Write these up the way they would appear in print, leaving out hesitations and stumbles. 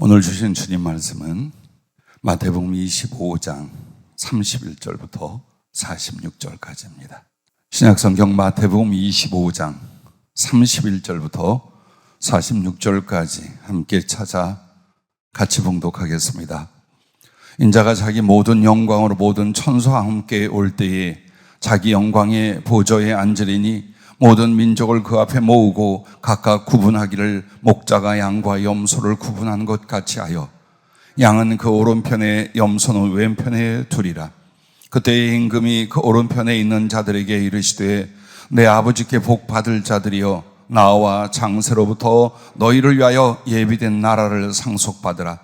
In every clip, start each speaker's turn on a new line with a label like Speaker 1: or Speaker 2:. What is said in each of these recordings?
Speaker 1: 오늘 주신 주님 말씀은 마태복음 25장 31절부터 46절까지입니다. 신약성경 마태복음 25장 31절부터 46절까지 함께 찾아 같이 봉독하겠습니다. 인자가 자기 모든 영광으로 모든 천사와 함께 올 때에 자기 영광의 보좌에 앉으리니 모든 민족을 그 앞에 모으고 각각 구분하기를 목자가 양과 염소를 구분한 것 같이 하여 양은 그 오른편에 염소는 왼편에 두리라. 그때의 임금이 그 오른편에 있는 자들에게 이르시되 내 아버지께 복 받을 자들이여 나와 장세로부터 너희를 위하여 예비된 나라를 상속받으라.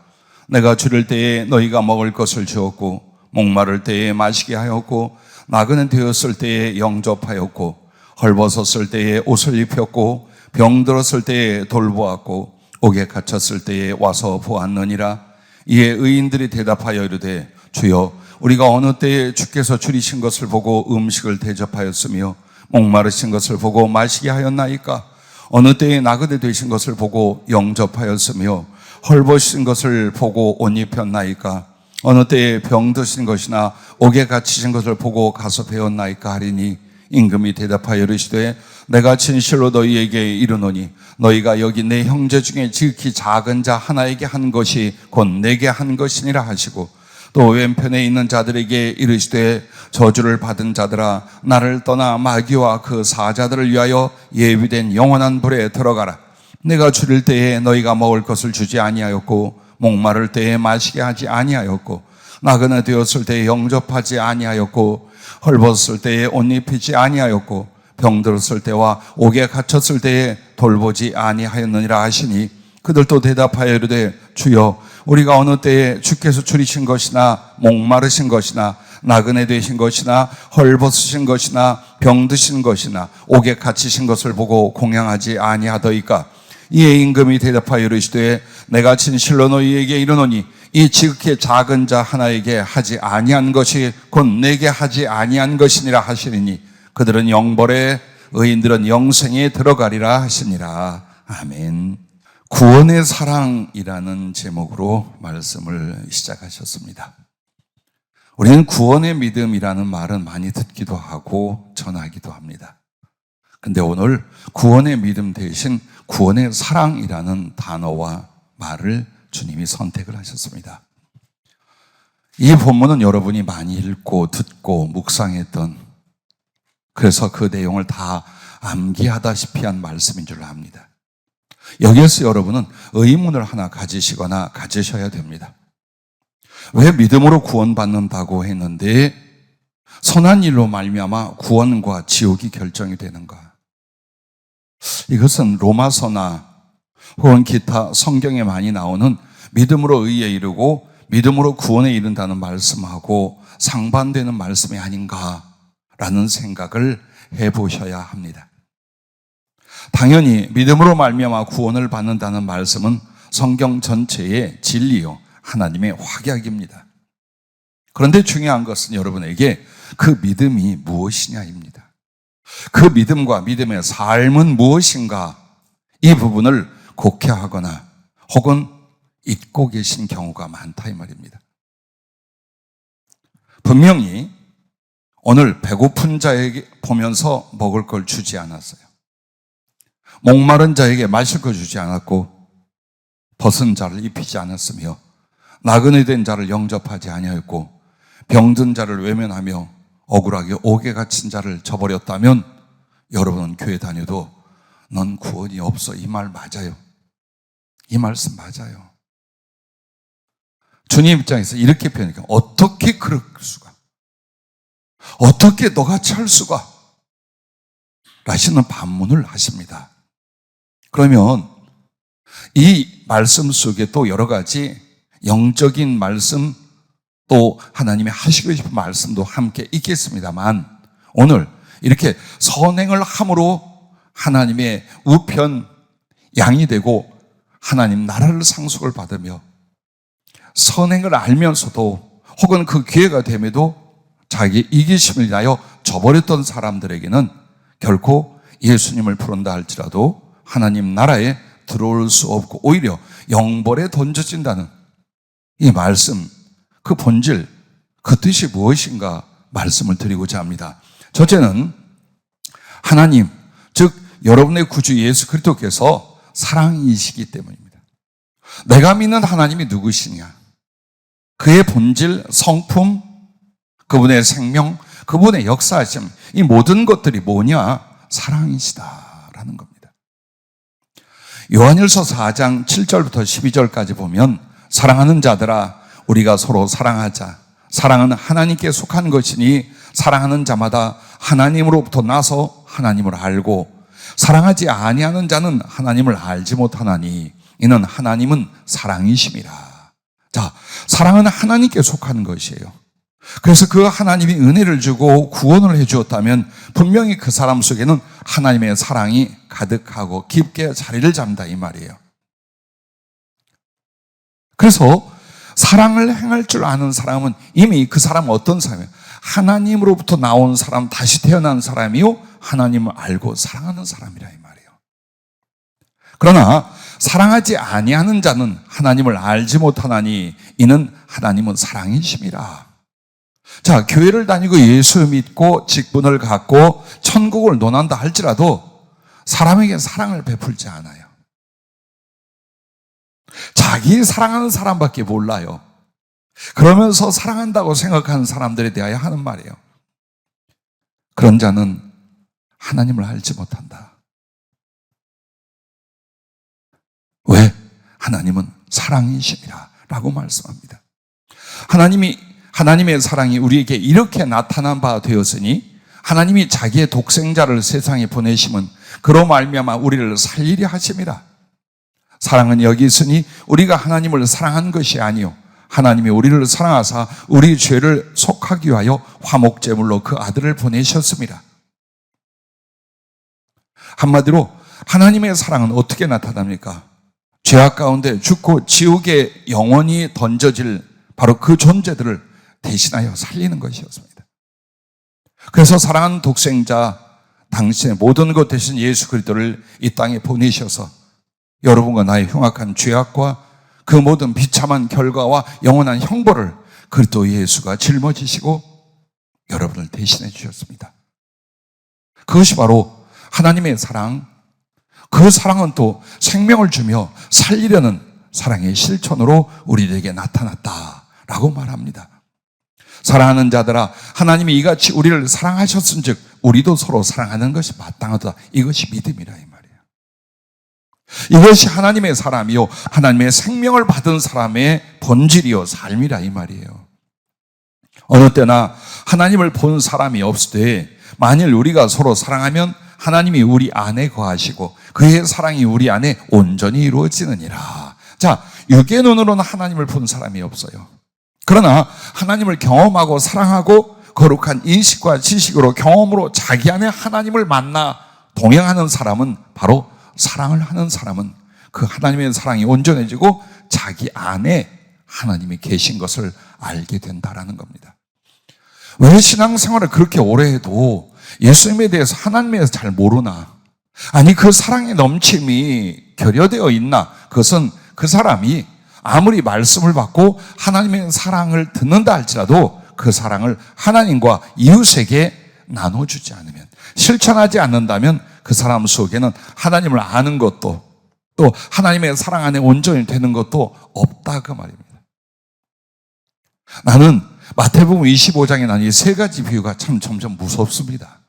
Speaker 1: 내가 줄일 때에 너희가 먹을 것을 주었고 목마를 때에 마시게 하였고 나그네 되었을 때에 영접하였고 헐벗었을 때에 옷을 입혔고 병들었을 때에 돌보았고 옥에 갇혔을 때에 와서 보았느니라. 이에 의인들이 대답하여 이르되 주여 우리가 어느 때에 주께서 줄이신 것을 보고 음식을 대접하였으며 목마르신 것을 보고 마시게 하였나이까? 어느 때에 나그네 되신 것을 보고 영접하였으며 헐벗으신 것을 보고 옷 입혔나이까? 어느 때에 병드신 것이나 옥에 갇히신 것을 보고 가서 배웠나이까 하리니 임금이 대답하여 이르시되 내가 진실로 너희에게 이르노니 너희가 여기 내 형제 중에 지극히 작은 자 하나에게 한 것이 곧 내게 한 것이니라 하시고 또 왼편에 있는 자들에게 이르시되 저주를 받은 자들아 나를 떠나 마귀와 그 사자들을 위하여 예비된 영원한 불에 들어가라. 내가 줄일 때에 너희가 먹을 것을 주지 아니하였고 목마를 때에 마시게 하지 아니하였고 나그네 되었을 때에 영접하지 아니하였고 헐벗을 때에 옷 입히지 아니하였고 병들었을 때와 옥에 갇혔을 때에 돌보지 아니하였느니라 하시니 그들도 대답하여 이르되 주여 우리가 어느 때에 주께서 줄이신 것이나 목마르신 것이나 나그네 되신 것이나 헐벗으신 것이나 병드신 것이나 옥에 갇히신 것을 보고 공양하지 아니하더이까? 이에 임금이 대답하여 이르시되 내가 진실로 너희에게 이르노니 이 지극히 작은 자 하나에게 하지 아니한 것이 곧 내게 하지 아니한 것이니라 하시리니 그들은 영벌에 의인들은 영생에 들어가리라 하시니라. 아멘. 구원의 사랑이라는 제목으로 말씀을 시작하셨습니다. 우리는 구원의 믿음이라는 말은 많이 듣기도 하고 전하기도 합니다. 근데 오늘 구원의 믿음 대신 구원의 사랑이라는 단어와 말을 주님이 선택을 하셨습니다. 이 본문은 여러분이 많이 읽고 듣고 묵상했던, 그래서 그 내용을 다 암기하다시피 한 말씀인 줄 압니다. 여기에서 여러분은 의문을 하나 가지시거나 가지셔야 됩니다. 왜 믿음으로 구원받는다고 했는데 선한 일로 말미암아 구원과 지옥이 결정이 되는가? 이것은 로마서나 혹은 기타 성경에 많이 나오는 믿음으로 의에 이르고 믿음으로 구원에 이른다는 말씀하고 상반되는 말씀이 아닌가라는 생각을 해보셔야 합니다. 당연히 믿음으로 말미암아 구원을 받는다는 말씀은 성경 전체의 진리요 하나님의 확약입니다. 그런데 중요한 것은 여러분에게 그 믿음이 무엇이냐입니다. 그 믿음과 믿음의 삶은 무엇인가, 이 부분을 곡해하거나 혹은 잊고 계신 경우가 많다 이 말입니다. 분명히 오늘 배고픈 자에게 보면서 먹을 걸 주지 않았어요. 목마른 자에게 마실 걸 주지 않았고 벗은 자를 입히지 않았으며 나그네 된 자를 영접하지 아니하였고 병든 자를 외면하며 억울하게 옥에 갇힌 자를 저버렸다면 여러분은 교회 다녀도 넌 구원이 없어, 이 말 맞아요. 이 말씀 맞아요. 주님 입장에서 이렇게 표현해요. 어떻게 그럴 수가? 어떻게 너같이 할 수가? 라시는 반문을 하십니다. 그러면 이 말씀 속에 또 여러 가지 영적인 말씀, 또 하나님이 하시고 싶은 말씀도 함께 있겠습니다만 오늘 이렇게 선행을 함으로 하나님의 우편 양이 되고 하나님 나라를 상속을 받으며 선행을 알면서도 혹은 그 기회가 됨에도 자기 이기심을 인하여 저버렸던 사람들에게는 결코 예수님을 부른다 할지라도 하나님 나라에 들어올 수 없고 오히려 영벌에 던져진다는 이 말씀, 그 본질, 그 뜻이 무엇인가 말씀을 드리고자 합니다. 첫째는 하나님, 즉 여러분의 구주 예수 그리스도께서 사랑이시기 때문입니다. 내가 믿는 하나님이 누구시냐? 그의 본질, 성품, 그분의 생명, 그분의 역사하심, 이 모든 것들이 뭐냐? 사랑이시다라는 겁니다. 요한일서 4장 7절부터 12절까지 보면 사랑하는 자들아 우리가 서로 사랑하자. 사랑은 하나님께 속한 것이니 사랑하는 자마다 하나님으로부터 나서 하나님을 알고 사랑하지 아니하는 자는 하나님을 알지 못하나니 이는 하나님은 사랑이심이라. 자, 사랑은 하나님께 속한 것이에요. 그래서 그 하나님이 은혜를 주고 구원을 해 주었다면 분명히 그 사람 속에는 하나님의 사랑이 가득하고 깊게 자리를 잡는다 이 말이에요. 그래서 사랑을 행할 줄 아는 사람은 이미 그 사람은 어떤 사람이에요? 하나님으로부터 나온 사람, 다시 태어난 사람이요 하나님을 알고 사랑하는 사람이라 이 말이에요. 그러나 사랑하지 아니하는 자는 하나님을 알지 못하나니 이는 하나님은 사랑이심이라. 자, 교회를 다니고 예수 믿고 직분을 갖고 천국을 논한다 할지라도 사람에게 사랑을 베풀지 않아요. 자기 사랑하는 사람밖에 몰라요. 그러면서 사랑한다고 생각하는 사람들에 대하여 하는 말이에요. 그런 자는 하나님을 알지 못한다. 왜? 하나님은 사랑이심이라 라고 말씀합니다. 하나님의 사랑이 우리에게 이렇게 나타난 바 되었으니 하나님이 자기의 독생자를 세상에 보내심은 그로 말미암아 우리를 살리려 하심이라. 사랑은 여기 있으니 우리가 하나님을 사랑한 것이 아니요 하나님이 우리를 사랑하사 우리 죄를 속하기 위하여 화목제물로 그 아들을 보내셨습니다. 한마디로 하나님의 사랑은 어떻게 나타납니까? 죄악 가운데 죽고 지옥에 영원히 던져질 바로 그 존재들을 대신하여 살리는 것이었습니다. 그래서 사랑하는 독생자 당신의 모든 것 대신 예수 그리스도를 이 땅에 보내셔서 여러분과 나의 흉악한 죄악과 그 모든 비참한 결과와 영원한 형벌을 그리스도 예수가 짊어지시고 여러분을 대신해 주셨습니다. 그것이 바로 하나님의 사랑, 그 사랑은 또 생명을 주며 살리려는 사랑의 실천으로 우리에게 나타났다라고 말합니다. 사랑하는 자들아 하나님이 이같이 우리를 사랑하셨은즉 우리도 서로 사랑하는 것이 마땅하다. 이것이 믿음이라 이 말이에요. 이것이 하나님의 사람이요 하나님의 생명을 받은 사람의 본질이요 삶이라 이 말이에요. 어느 때나 하나님을 본 사람이 없을 때 만일 우리가 서로 사랑하면 하나님이 우리 안에 거하시고 그의 사랑이 우리 안에 온전히 이루어지느니라. 자, 육의 눈으로는 하나님을 본 사람이 없어요. 그러나 하나님을 경험하고 사랑하고 거룩한 인식과 지식으로 경험으로 자기 안에 하나님을 만나 동행하는 사람은 바로 사랑을 하는 사람은 그 하나님의 사랑이 온전해지고 자기 안에 하나님이 계신 것을 알게 된다라는 겁니다. 왜 신앙생활을 그렇게 오래 해도 예수님에 대해서 하나님에 대해서 잘 모르나? 아니 그 사랑의 넘침이 결여되어 있나? 그것은 그 사람이 아무리 말씀을 받고 하나님의 사랑을 듣는다 할지라도 그 사랑을 하나님과 이웃에게 나눠주지 않으면, 실천하지 않는다면 그 사람 속에는 하나님을 아는 것도 또 하나님의 사랑 안에 온전히 되는 것도 없다 그 말입니다. 나는 마태복음 25장에 난 이 세 가지 비유가 참 점점 무섭습니다.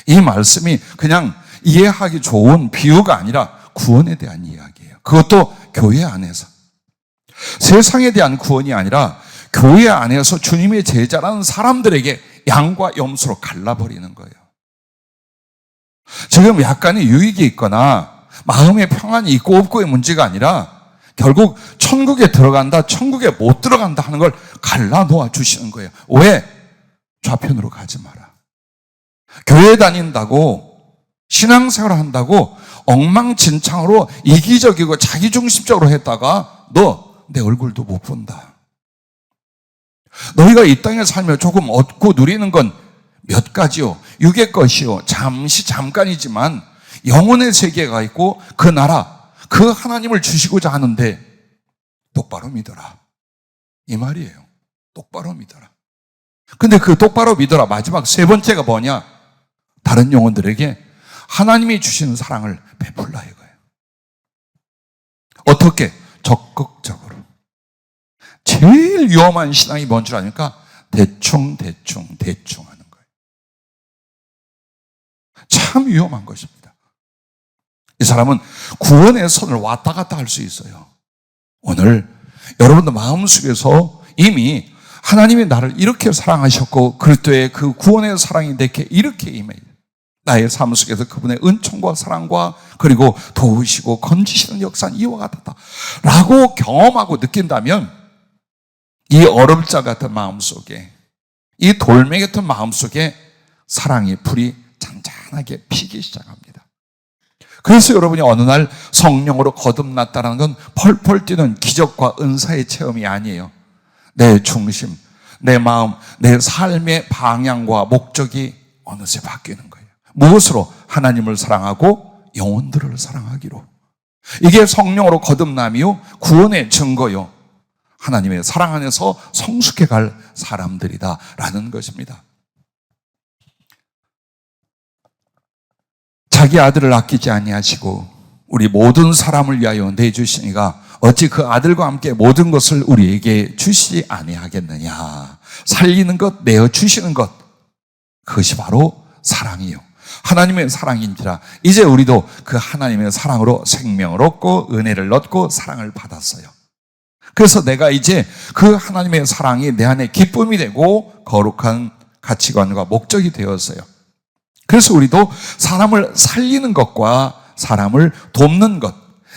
Speaker 1: 이 말씀이 그냥 이해하기 좋은 비유가 아니라 구원에 대한 이야기예요. 그것도 교회 안에서. 세상에 대한 구원이 아니라 교회 안에서 주님의 제자라는 사람들에게 양과 염소로 갈라버리는 거예요. 지금 약간의 유익이 있거나 마음의 평안이 있고 없고의 문제가 아니라 결국 천국에 들어간다, 천국에 못 들어간다 하는 걸 갈라놓아 주시는 거예요. 왜? 좌편으로 가지 마라. 교회 다닌다고, 신앙생활 한다고 엉망진창으로 이기적이고 자기중심적으로 했다가 너 내 얼굴도 못 본다. 너희가 이 땅에 살며 조금 얻고 누리는 건 몇 가지요. 육의 것이요. 잠깐이지만 영혼의 세계가 있고 그 나라, 그 하나님을 주시고자 하는데 똑바로 믿어라. 이 말이에요. 똑바로 믿어라. 근데 그 똑바로 믿어라 마지막 세 번째가 뭐냐? 다른 영혼들에게 하나님이 주시는 사랑을 베풀라 이거예요. 어떻게? 적극적으로. 제일 위험한 신앙이 뭔 줄 아니까? 대충 하는 거예요. 참 위험한 것입니다. 이 사람은 구원의 선을 왔다 갔다 할 수 있어요. 오늘 여러분들 마음속에서 이미 하나님이 나를 이렇게 사랑하셨고 그리스도의 그 구원의 사랑이 내게 이렇게 임해요. 나의 삶 속에서 그분의 은총과 사랑과 그리고 도우시고 건지시는 역사는 이와 같았다 라고 경험하고 느낀다면 이 얼음자 같은 마음속에 이 돌멩이 같은 마음속에 사랑의 불이 잔잔하게 피기 시작합니다. 그래서 여러분이 어느 날 성령으로 거듭났다는 건 펄펄 뛰는 기적과 은사의 체험이 아니에요. 내 중심, 내 마음, 내 삶의 방향과 목적이 어느새 바뀌는 거예요. 무엇으로? 하나님을 사랑하고 영혼들을 사랑하기로. 이게 성령으로 거듭남이요 구원의 증거요 하나님의 사랑 안에서 성숙해 갈 사람들이다라는 것입니다. 자기 아들을 아끼지 아니하시고 우리 모든 사람을 위하여 내주시니가 어찌 그 아들과 함께 모든 것을 우리에게 주시지 아니하겠느냐. 살리는 것, 내어주시는 것, 그것이 바로 사랑이요 하나님의 사랑인지라. 이제 우리도 그 하나님의 사랑으로 생명을 얻고 은혜를 얻고 사랑을 받았어요. 그래서 내가 이제 그 하나님의 사랑이 내 안에 기쁨이 되고 거룩한 가치관과 목적이 되었어요. 그래서 우리도 사람을 살리는 것과 사람을 돕는 것,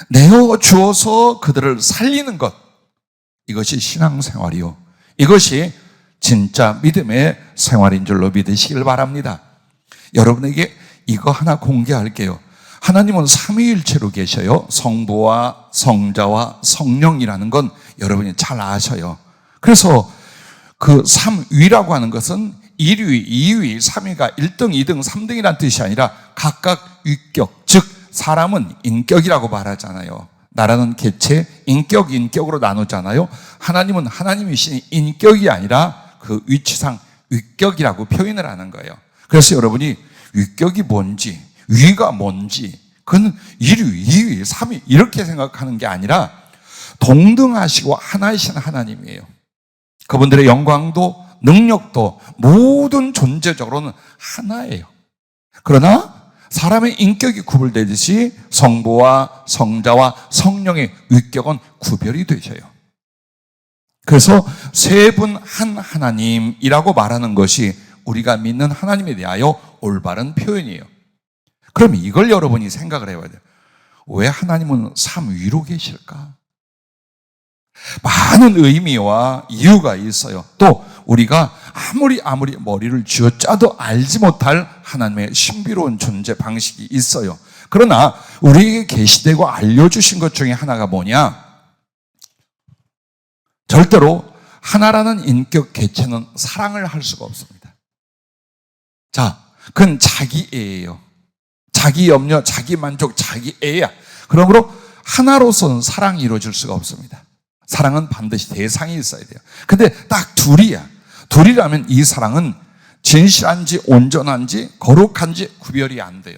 Speaker 1: 내어주어서 그들을 살리는 것, 이것이 신앙생활이요 이것이 진짜 믿음의 생활인 줄로 믿으시길 바랍니다. 여러분에게 이거 하나 공개할게요. 하나님은 삼위일체로 계셔요. 성부와 성자와 성령이라는 건 여러분이 잘 아셔요. 그래서 그 삼위라고 하는 것은 1위, 2위, 3위가 1등, 2등, 3등이라는 뜻이 아니라 각각 위격, 즉 사람은 인격이라고 말하잖아요. 나라는 개체, 인격으로 나누잖아요. 하나님은 하나님이신 인격이 아니라 그 위치상 위격이라고 표현을 하는 거예요. 그래서 여러분이 위격이 뭔지, 위가 뭔지, 그건 1위, 2위, 3위 이렇게 생각하는 게 아니라 동등하시고 하나이신 하나님이에요. 그분들의 영광도 능력도 모든 존재적으로는 하나예요. 그러나 사람의 인격이 구별되듯이 성부와 성자와 성령의 위격은 구별이 되셔요. 그래서 세 분 한 하나님이라고 말하는 것이 우리가 믿는 하나님에 대하여 올바른 표현이에요. 그럼 이걸 여러분이 생각을 해봐야 돼요. 왜 하나님은 삼위로 계실까? 많은 의미와 이유가 있어요. 또 우리가 아무리 머리를 쥐어짜도 알지 못할 하나님의 신비로운 존재 방식이 있어요. 그러나 우리에게 계시되고 알려주신 것 중에 하나가 뭐냐? 절대로 하나라는 인격 개체는 사랑을 할 수가 없습니다. 자, 그건 자기애예요. 자기 염려, 자기 만족, 자기 애야. 그러므로 하나로서는 사랑이 이루어질 수가 없습니다. 사랑은 반드시 대상이 있어야 돼요. 근데 딱 둘이야. 둘이라면 이 사랑은 진실한지 온전한지 거룩한지 구별이 안 돼요.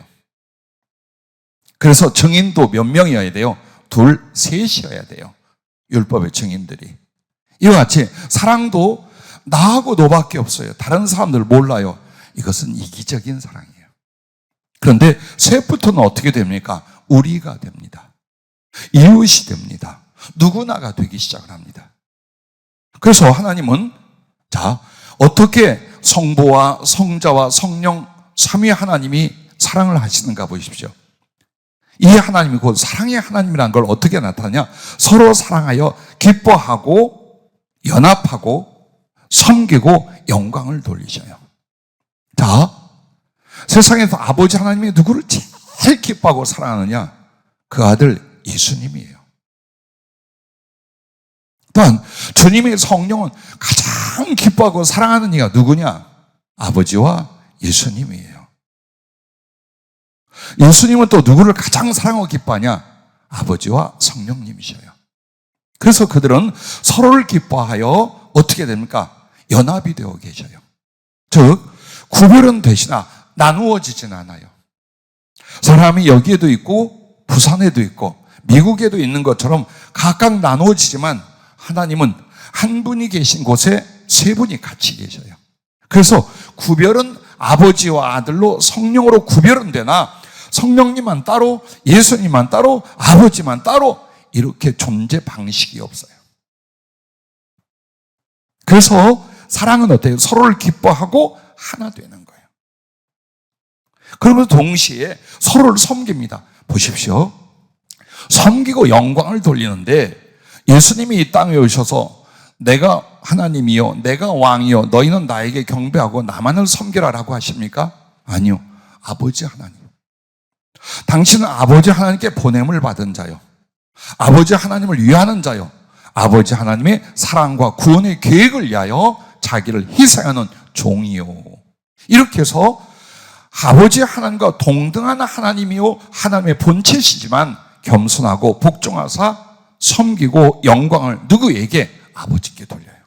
Speaker 1: 그래서 증인도 몇 명이어야 돼요? 둘, 셋이어야 돼요. 율법의 증인들이. 이와 같이 사랑도 나하고 너밖에 없어요. 다른 사람들 몰라요. 이것은 이기적인 사랑이에요. 그런데 셋부터는 어떻게 됩니까? 우리가 됩니다. 이웃이 됩니다. 누구나가 되기 시작을 합니다. 그래서 하나님은 자, 어떻게 성부와 성자와 성령 삼위 하나님이 사랑을 하시는가 보십시오. 이 하나님이 곧 사랑의 하나님이라는 걸 어떻게 나타나냐? 서로 사랑하여 기뻐하고 연합하고 섬기고 영광을 돌리셔요. 자, 세상에서 아버지 하나님이 누구를 제일 기뻐하고 사랑하느냐? 그 아들 예수님이에요. 또한 주님의 성령은 가장 기뻐하고 사랑하는 이가 누구냐? 아버지와 예수님이에요. 예수님은 또 누구를 가장 사랑하고 기뻐하냐? 아버지와 성령님이셔요. 그래서 그들은 서로를 기뻐하여 어떻게 됩니까? 연합이 되어 계셔요. 즉 구별은 되시나 나누어지진 않아요. 사람이 여기에도 있고 부산에도 있고 미국에도 있는 것처럼 각각 나누어지지만 하나님은 한 분이 계신 곳에 세 분이 같이 계셔요. 그래서 구별은 아버지와 아들로 성령으로 구별은 되나 성령님만 따로, 예수님만 따로, 아버지만 따로 이렇게 존재 방식이 없어요. 그래서 사랑은 어때요? 서로를 기뻐하고 하나 되는 거예요. 그러면서 동시에 서로를 섬깁니다. 보십시오. 섬기고 영광을 돌리는데 예수님이 이 땅에 오셔서 내가 하나님이요, 내가 왕이요, 너희는 나에게 경배하고 나만을 섬기라라고 하십니까? 아니요. 아버지 하나님. 당신은 아버지 하나님께 보냄을 받은 자요. 아버지 하나님을 위하는 자요. 아버지 하나님의 사랑과 구원의 계획을 위하여 자기를 희생하는 종이요. 이렇게 해서 아버지 하나님과 동등한 하나님이요, 하나님의 본체시지만 겸손하고 복종하사 섬기고 영광을 누구에게? 아버지께 돌려요.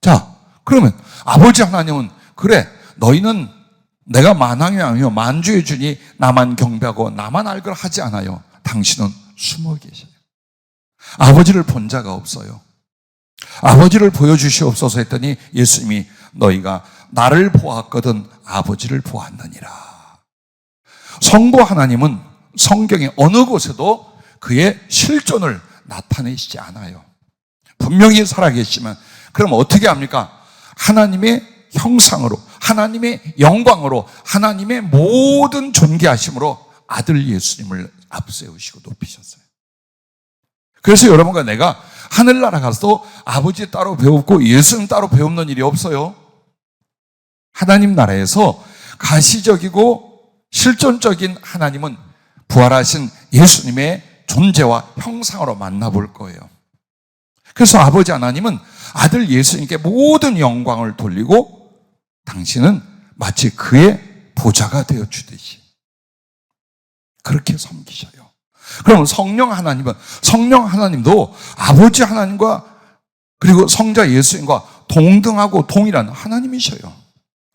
Speaker 1: 자, 그러면 아버지 하나님은 그래, 너희는 내가 만왕의 왕이요 만주의 주니 나만 경배하고 나만 알걸 하지 않아요. 당신은 숨어 계셔요. 아버지를 본 자가 없어요. 아버지를 보여주시옵소서 했더니 예수님이 너희가 나를 보았거든 아버지를 보았느니라. 성부 하나님은 성경의 어느 곳에도 그의 실존을 나타내시지 않아요. 분명히 살아계시지만 그럼 어떻게 합니까? 하나님의 형상으로, 하나님의 영광으로, 하나님의 모든 존귀하심으로 아들 예수님을 앞세우시고 높이셨어요. 그래서 여러분과 내가 하늘나라 가서 아버지 따로 배웠고 예수님 따로 배우는 일이 없어요. 하나님 나라에서 가시적이고 실존적인 하나님은 부활하신 예수님의 존재와 형상으로 만나볼 거예요. 그래서 아버지 하나님은 아들 예수님께 모든 영광을 돌리고 당신은 마치 그의 보좌가 되어 주듯이 그렇게 섬기셔요. 그럼 성령 하나님도 아버지 하나님과 그리고 성자 예수님과 동등하고 동일한 하나님이셔요.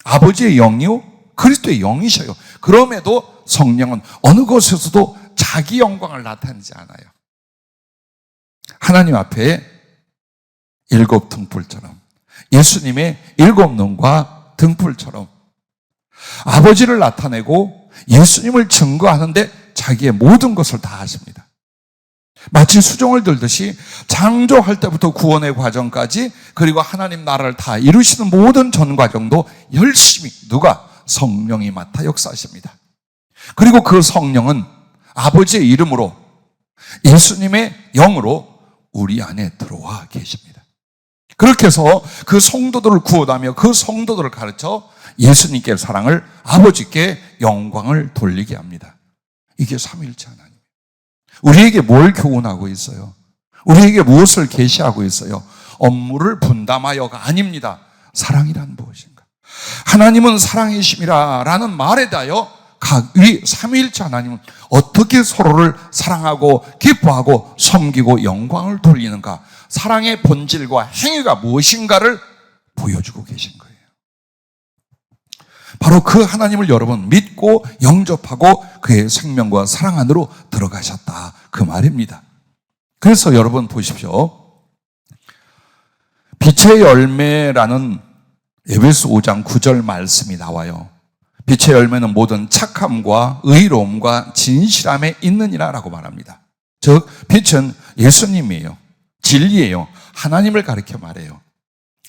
Speaker 1: 아버지의 영이요 그리스도의 영이셔요. 그럼에도 성령은 어느 곳에서도 자기 영광을 나타내지 않아요. 하나님 앞에 일곱 등불처럼, 예수님의 일곱 눈과 등불처럼 아버지를 나타내고 예수님을 증거하는데 자기의 모든 것을 다 하십니다. 마치 수종을 들듯이 창조할 때부터 구원의 과정까지 그리고 하나님 나라를 다 이루시는 모든 전 과정도 열심히 누가? 성령이 맡아 역사하십니다. 그리고 그 성령은 아버지의 이름으로 예수님의 영으로 우리 안에 들어와 계십니다. 그렇게 해서 그 성도들을 구원하며 그 성도들을 가르쳐 예수님께 사랑을, 아버지께 영광을 돌리게 합니다. 이게 삼위일체 하나님. 우리에게 뭘 교훈하고 있어요? 우리에게 무엇을 계시하고 있어요? 업무를 분담하여가 아닙니다. 사랑이란 무엇인가? 하나님은 사랑이심이라 라는 말에 대하여 이 삼위일체 하나님은 어떻게 서로를 사랑하고 기뻐하고 섬기고 영광을 돌리는가? 사랑의 본질과 행위가 무엇인가를 보여주고 계신 거예요. 바로 그 하나님을 여러분 믿고 영접하고 그의 생명과 사랑 안으로 들어가셨다. 그 말입니다. 그래서 여러분 보십시오. 빛의 열매라는 에베소 5장 9절 말씀이 나와요. 빛의 열매는 모든 착함과 의로움과 진실함에 있느니라 라고 말합니다. 즉 빛은 예수님이에요. 진리예요. 하나님을 가리켜 말해요.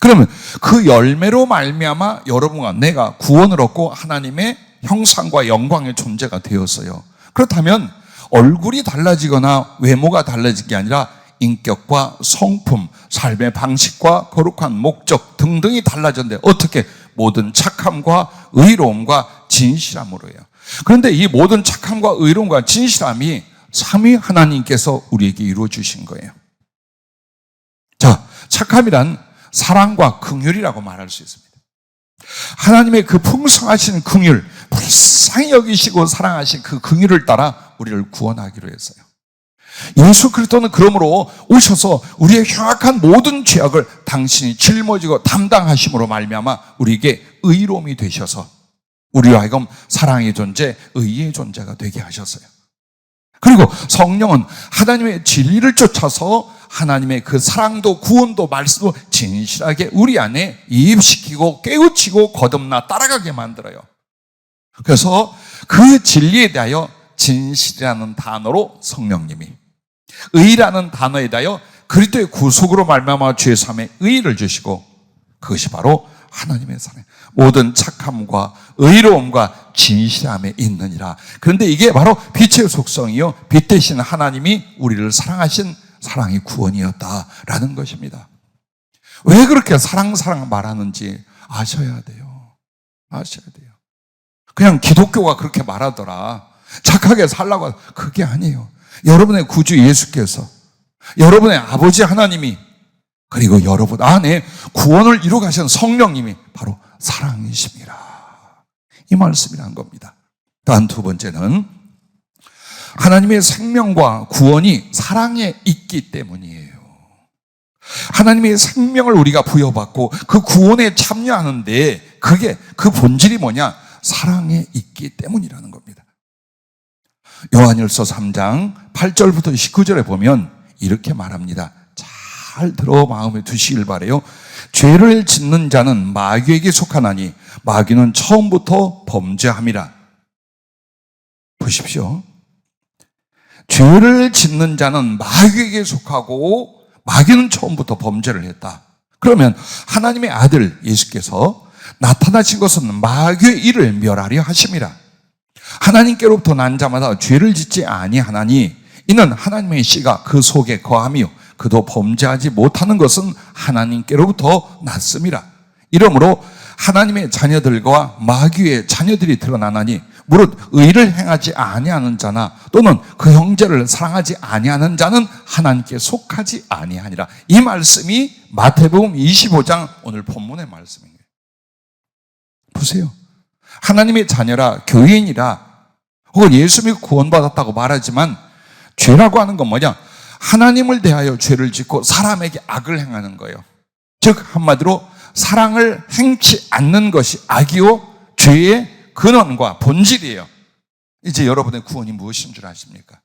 Speaker 1: 그러면 그 열매로 말미암아 여러분과 내가 구원을 얻고 하나님의 형상과 영광의 존재가 되었어요. 그렇다면 얼굴이 달라지거나 외모가 달라진 게 아니라 인격과 성품, 삶의 방식과 거룩한 목적 등등이 달라졌는데 어떻게? 모든 착함과 의로움과 진실함으로요. 그런데 이 모든 착함과 의로움과 진실함이 삼위 하나님께서 우리에게 이루어 주신 거예요. 자, 착함이란 사랑과 긍휼이라고 말할 수 있습니다. 하나님의 그 풍성하신 긍휼, 불쌍히 여기시고 사랑하신 그 긍휼을 따라 우리를 구원하기로 했어요. 예수 그리스도는 그러므로 오셔서 우리의 흉악한 모든 죄악을 당신이 짊어지고 담당하심으로 말미암아 우리에게 의로움이 되셔서 우리와 하여금 사랑의 존재, 의의 존재가 되게 하셨어요. 그리고 성령은 하나님의 진리를 쫓아서 하나님의 그 사랑도 구원도 말씀도 진실하게 우리 안에 이입시키고 깨우치고 거듭나 따라가게 만들어요. 그래서 그 진리에 대하여 진실이라는 단어로 성령님이, 의라는 단어에 대하여 그리스도의 구속으로 말미암아 죄 사함의 의를 주시고, 그것이 바로 하나님의 사랑, 모든 착함과 의로움과 진실함에 있느니라. 그런데 이게 바로 빛의 속성이요, 빛 대신 하나님이 우리를 사랑하신 사랑의 구원이었다라는 것입니다. 왜 그렇게 사랑 말하는지 아셔야 돼요. 아셔야 돼요. 그냥 기독교가 그렇게 말하더라, 착하게 살라고, 그게 아니에요. 여러분의 구주 예수께서, 여러분의 아버지 하나님이, 그리고 여러분 안에 구원을 이루어 가신 성령님이 바로 사랑이십니다. 이 말씀이란 겁니다. 다음 두 번째는 하나님의 생명과 구원이 사랑에 있기 때문이에요. 하나님의 생명을 우리가 부여받고 그 구원에 참여하는데 그게 그 본질이 뭐냐? 사랑에 있기 때문이라는 겁니다. 요한일서 3장 8절부터 19절에 보면 이렇게 말합니다. 잘 들어 마음에 두시길 바라요. 죄를 짓는 자는 마귀에게 속하나니 마귀는 처음부터 범죄함이라. 보십시오. 죄를 짓는 자는 마귀에게 속하고 마귀는 처음부터 범죄를 했다. 그러면 하나님의 아들 예수께서 나타나신 것은 마귀의 일을 멸하려 하심이라. 하나님께로부터 난 자마다 죄를 짓지 아니하나니 이는 하나님의 씨가 그 속에 거하며 그도 범죄하지 못하는 것은 하나님께로부터 났음이라. 이러므로 하나님의 자녀들과 마귀의 자녀들이 드러나나니 무릇 의를 행하지 아니하는 자나 또는 그 형제를 사랑하지 아니하는 자는 하나님께 속하지 아니하니라. 이 말씀이 마태복음 25장 오늘 본문의 말씀입니다. 보세요. 하나님의 자녀라, 교인이라, 혹은 예수 믿고 구원받았다고 말하지만 죄라고 하는 건 뭐냐? 하나님을 대하여 죄를 짓고 사람에게 악을 행하는 거예요. 즉 한마디로 사랑을 행치 않는 것이 악이요 죄의 근원과 본질이에요. 이제 여러분의 구원이 무엇인 줄 아십니까?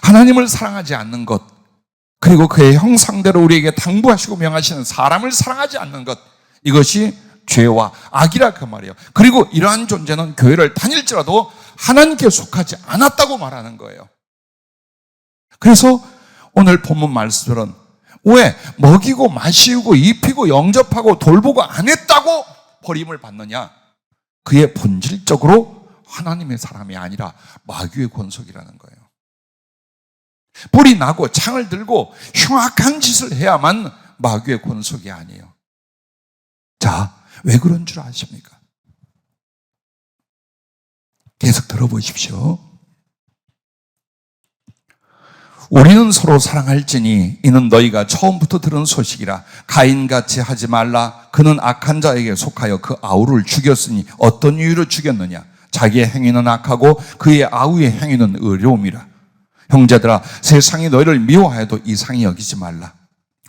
Speaker 1: 하나님을 사랑하지 않는 것, 그리고 그의 형상대로 우리에게 당부하시고 명하시는 사람을 사랑하지 않는 것, 이것이 죄와 악이라 그 말이에요. 그리고 이러한 존재는 교회를 다닐지라도 하나님께 속하지 않았다고 말하는 거예요. 그래서 오늘 본문 말씀들은 왜 먹이고 마시고 입히고 영접하고 돌보고 안 했다고 버림을 받느냐? 그의 본질적으로 하나님의 사람이 아니라 마귀의 권속이라는 거예요. 불이 나고 창을 들고 흉악한 짓을 해야만 마귀의 권속이 아니에요. 자, 왜 그런 줄 아십니까? 계속 들어보십시오. 우리는 서로 사랑할지니 이는 너희가 처음부터 들은 소식이라. 가인같이 하지 말라. 그는 악한 자에게 속하여 그 아우를 죽였으니 어떤 이유로 죽였느냐? 자기의 행위는 악하고 그의 아우의 행위는 의로움이라. 형제들아, 세상이 너희를 미워하여도 이상히 여기지 말라.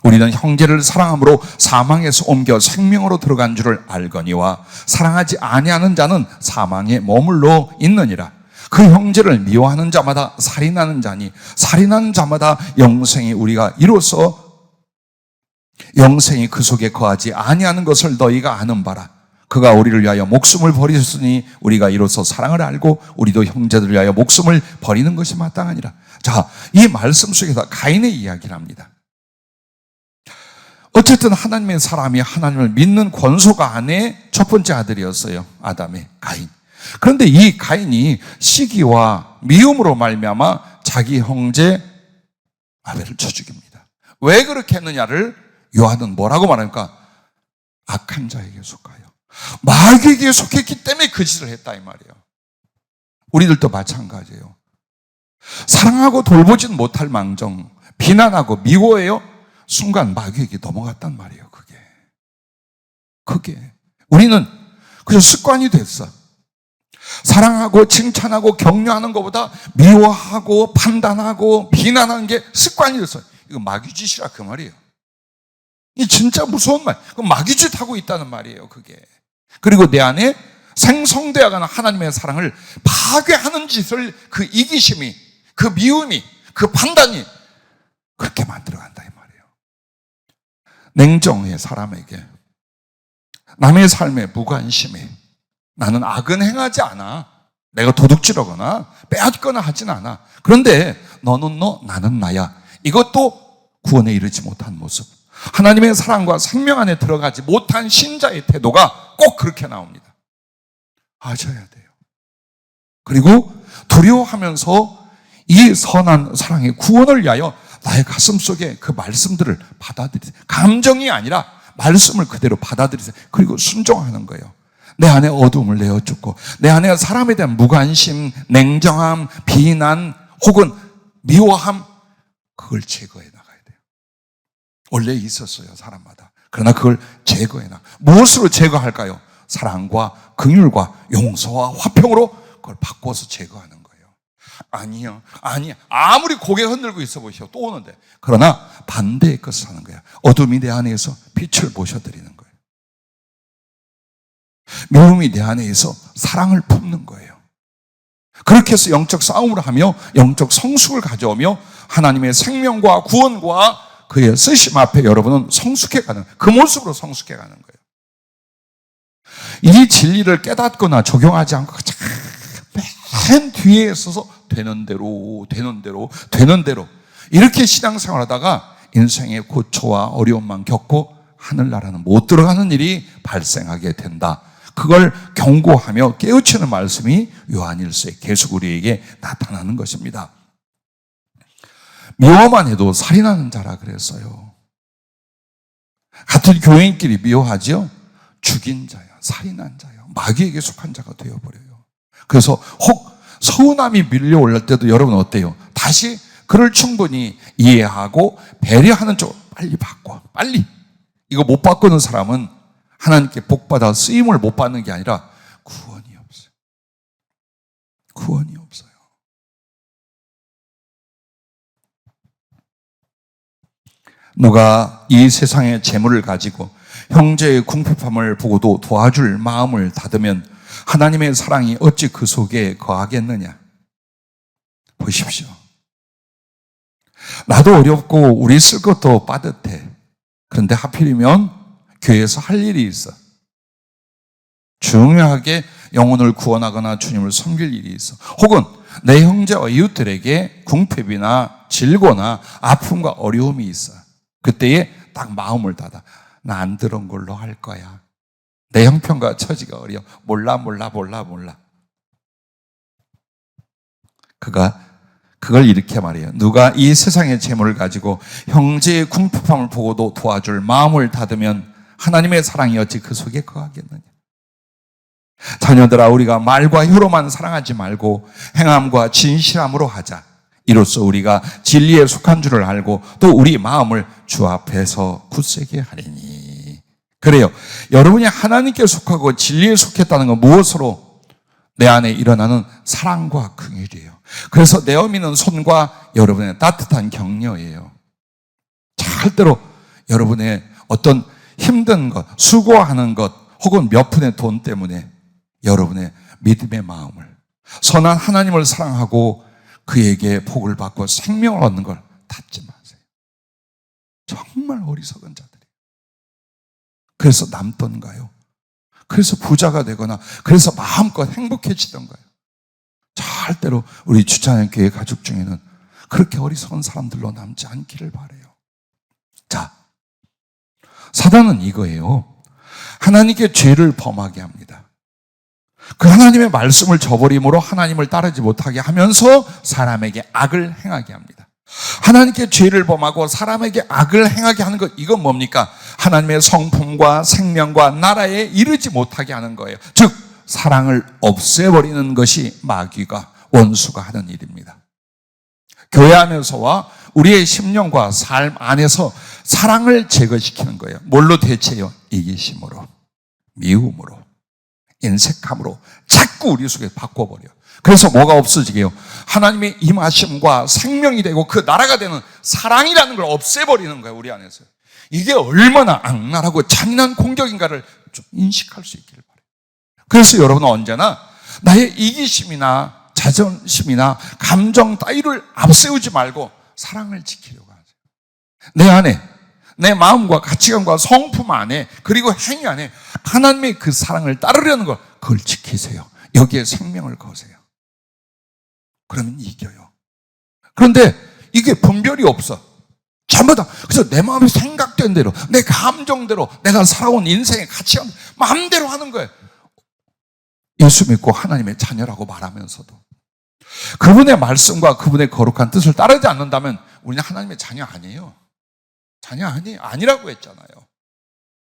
Speaker 1: 우리는 형제를 사랑함으로 사망에서 옮겨 생명으로 들어간 줄을 알거니와 사랑하지 아니하는 자는 사망에 머물러 있느니라. 그 형제를 미워하는 자마다 살인하는 자니 살인하는 자마다 영생이 우리가 이로써 영생이 그 속에 거하지 아니하는 것을 너희가 아는 바라. 그가 우리를 위하여 목숨을 버리셨으니 우리가 이로써 사랑을 알고 우리도 형제들을 위하여 목숨을 버리는 것이 마땅하니라. 자, 이 말씀 속에서 가인의 이야기를 합니다. 어쨌든 하나님의 사람이 하나님을 믿는 권속 안에 첫 번째 아들이었어요. 아담의 가인. 그런데 이 가인이 시기와 미움으로 말미암아 자기 형제 아벨을 쳐 죽입니다. 왜 그렇게 했느냐를 요한은 뭐라고 말합니까? 악한 자에게 속하여 마귀에게 속했기 때문에 그 짓을 했다 이 말이에요. 우리들도 마찬가지예요. 사랑하고 돌보진 못할 망정 비난하고 미워해요. 순간 마귀에게 넘어갔단 말이에요. 그게 우리는 그저 습관이 됐어. 사랑하고 칭찬하고 격려하는 것보다 미워하고 판단하고 비난하는 게 습관이 됐어요. 이거 마귀짓이라 그 말이에요. 이 진짜 무서운 말. 마귀짓 하고 있다는 말이에요, 그게. 그리고 내 안에 생성되어가는 하나님의 사랑을 파괴하는 짓을 그 이기심이, 그 미움이, 그 판단이 그렇게 만들어간다 이 말이에요. 냉정해 사람에게. 남의 삶에 무관심해. 나는 악은 행하지 않아. 내가 도둑질하거나 빼앗거나 하진 않아. 그런데 너는 너, 나는 나야. 이것도 구원에 이르지 못한 모습. 하나님의 사랑과 생명 안에 들어가지 못한 신자의 태도가 꼭 그렇게 나옵니다. 아셔야 돼요. 그리고 두려워하면서 이 선한 사랑의 구원을 위하여 나의 가슴 속에 그 말씀들을 받아들이세요. 감정이 아니라 말씀을 그대로 받아들이세요. 그리고 순종하는 거예요. 내 안에 어둠을 내어주고 내 안에 사람에 대한 무관심, 냉정함, 비난 혹은 미워함 그걸 제거해 나가야 돼요. 원래 있었어요, 사람마다. 그러나 그걸 제거해 나가. 무엇으로 제거할까요? 사랑과 긍휼과 용서와 화평으로 그걸 바꿔서 제거하는 거예요. 아니요. 아무리 고개 흔들고 있어 보시오. 또 오는데. 그러나 반대의 것을 하는 거야. 어둠이 내 안에서 빛을 보셔드리는 거예요. 미움이 내 안에서 사랑을 품는 거예요. 그렇게 해서 영적 싸움을 하며 영적 성숙을 가져오며 하나님의 생명과 구원과 그의 쓰심 앞에 여러분은 성숙해가는, 그 모습으로 성숙해가는 거예요. 이 진리를 깨닫거나 적용하지 않고 맨 뒤에 있어서 되는 대로 이렇게 신앙생활 하다가 인생의 고초와 어려움만 겪고 하늘나라는 못 들어가는 일이 발생하게 된다. 그걸 경고하며 깨우치는 말씀이 요한일서에 계속 우리에게 나타나는 것입니다. 미워만 해도 살인하는 자라 그랬어요. 같은 교인끼리 미워하죠? 죽인 자야, 살인한 자야, 마귀에게 속한 자가 되어버려요. 그래서 혹 서운함이 밀려올 때도 여러분 어때요? 다시 그를 충분히 이해하고 배려하는 쪽으로 빨리 바꿔. 빨리. 이거 못 바꾸는 사람은 하나님께 복받아 쓰임을 못 받는 게 아니라 구원이 없어요. 구원이 없어요. 누가 이 세상의 재물을 가지고 형제의 궁핍함을 보고도 도와줄 마음을 닫으면 하나님의 사랑이 어찌 그 속에 거하겠느냐. 보십시오. 나도 어렵고 우리 쓸 것도 빠듯해. 그런데 하필이면 교회에서 할 일이 있어. 중요하게 영혼을 구원하거나 주님을 섬길 일이 있어. 혹은 내 형제와 이웃들에게 궁핍이나 질고나 아픔과 어려움이 있어. 그때에 딱 마음을 닫아. 나 안 들은 걸로 할 거야. 내 형편과 처지가 어려워. 몰라. 그걸 이렇게 말해요. 누가 이 세상의 재물을 가지고 형제의 궁핍함을 보고도 도와줄 마음을 닫으면 하나님의 사랑이 어찌 그 속에 거하겠느냐. 자녀들아, 우리가 말과 혀로만 사랑하지 말고 행함과 진실함으로 하자. 이로써 우리가 진리에 속한 줄을 알고 또 우리 마음을 주 앞에서 굳세게 하리니. 그래요. 여러분이 하나님께 속하고 진리에 속했다는 건 무엇으로? 내 안에 일어나는 사랑과 긍휼이에요. 그래서 내어미는 손과 여러분의 따뜻한 격려예요. 절대로 여러분의 어떤 힘든 것, 수고하는 것 혹은 몇 푼의 돈 때문에 여러분의 믿음의 마음을, 선한 하나님을 사랑하고 그에게 복을 받고 생명을 얻는 걸 닫지 마세요. 정말 어리석은 자들이에요. 그래서 남던가요? 그래서 부자가 되거나 그래서 마음껏 행복해지던가요? 절대로 우리 주차장 교회 가족 중에는 그렇게 어리석은 사람들로 남지 않기를 바라요. 자, 사단은 이거예요. 하나님께 죄를 범하게 합니다. 그 하나님의 말씀을 저버림으로 하나님을 따르지 못하게 하면서 사람에게 악을 행하게 합니다. 하나님께 죄를 범하고 사람에게 악을 행하게 하는 것, 이건 뭡니까? 하나님의 성품과 생명과 나라에 이르지 못하게 하는 거예요. 즉 사랑을 없애버리는 것이 마귀가, 원수가 하는 일입니다. 교회 안에서와 우리의 심령과 삶 안에서 사랑을 제거시키는 거예요. 뭘로 대체해요? 이기심으로, 미움으로, 인색함으로 자꾸 우리 속에 바꿔버려요. 그래서 뭐가 없어지게요? 하나님의 임하심과 생명이 되고 그 나라가 되는 사랑이라는 걸 없애버리는 거예요, 우리 안에서. 이게 얼마나 악랄하고 잔인한 공격인가를 좀 인식할 수 있기를 바라요. 그래서 여러분은 언제나 나의 이기심이나 자존심이나 감정 따위를 앞세우지 말고 사랑을 지키려고 하세요. 내 안에, 내 마음과 가치관과 성품 안에, 그리고 행위 안에 하나님의 그 사랑을 따르려는 걸, 그걸 지키세요. 여기에 생명을 거세요. 그러면 이겨요. 그런데 이게 분별이 없어. 전부 다. 그래서 내 마음이 생각된 대로, 내 감정대로, 내가 살아온 인생의 가치관 마음대로 하는 거예요. 예수 믿고 하나님의 자녀라고 말하면서도 그분의 말씀과 그분의 거룩한 뜻을 따르지 않는다면 우리는 하나님의 자녀 아니에요. 자녀 아니라고 했잖아요.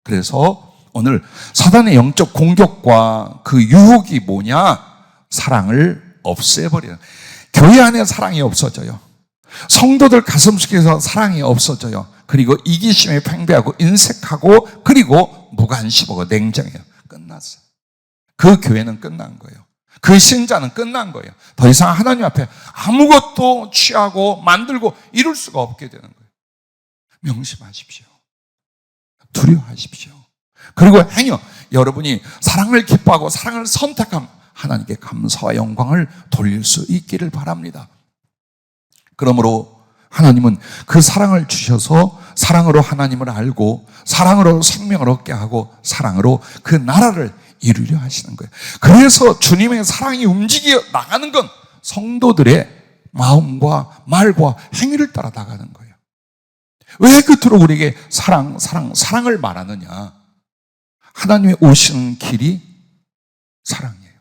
Speaker 1: 그래서 오늘 사단의 영적 공격과 그 유혹이 뭐냐? 사랑을 없애버리는. 교회 안에 사랑이 없어져요. 성도들 가슴속에서 사랑이 없어져요. 그리고 이기심에 팽배하고 인색하고 그리고 무관심하고 냉정해요. 끝났어요. 그 교회는 끝난 거예요. 그 신자는 끝난 거예요. 더 이상 하나님 앞에 아무것도 취하고 만들고 이룰 수가 없게 되는 거예요. 명심하십시오. 두려워하십시오. 그리고 행여 여러분이 사랑을 기뻐하고 사랑을 선택하면 하나님께 감사와 영광을 돌릴 수 있기를 바랍니다. 그러므로 하나님은 그 사랑을 주셔서 사랑으로 하나님을 알고 사랑으로 생명을 얻게 하고 사랑으로 그 나라를 이루려 하시는 거예요. 그래서 주님의 사랑이 움직여 나가는 건 성도들의 마음과 말과 행위를 따라 나가는 거예요. 왜 그토록 우리에게 사랑을 말하느냐? 하나님이 오시는 길이 사랑이에요.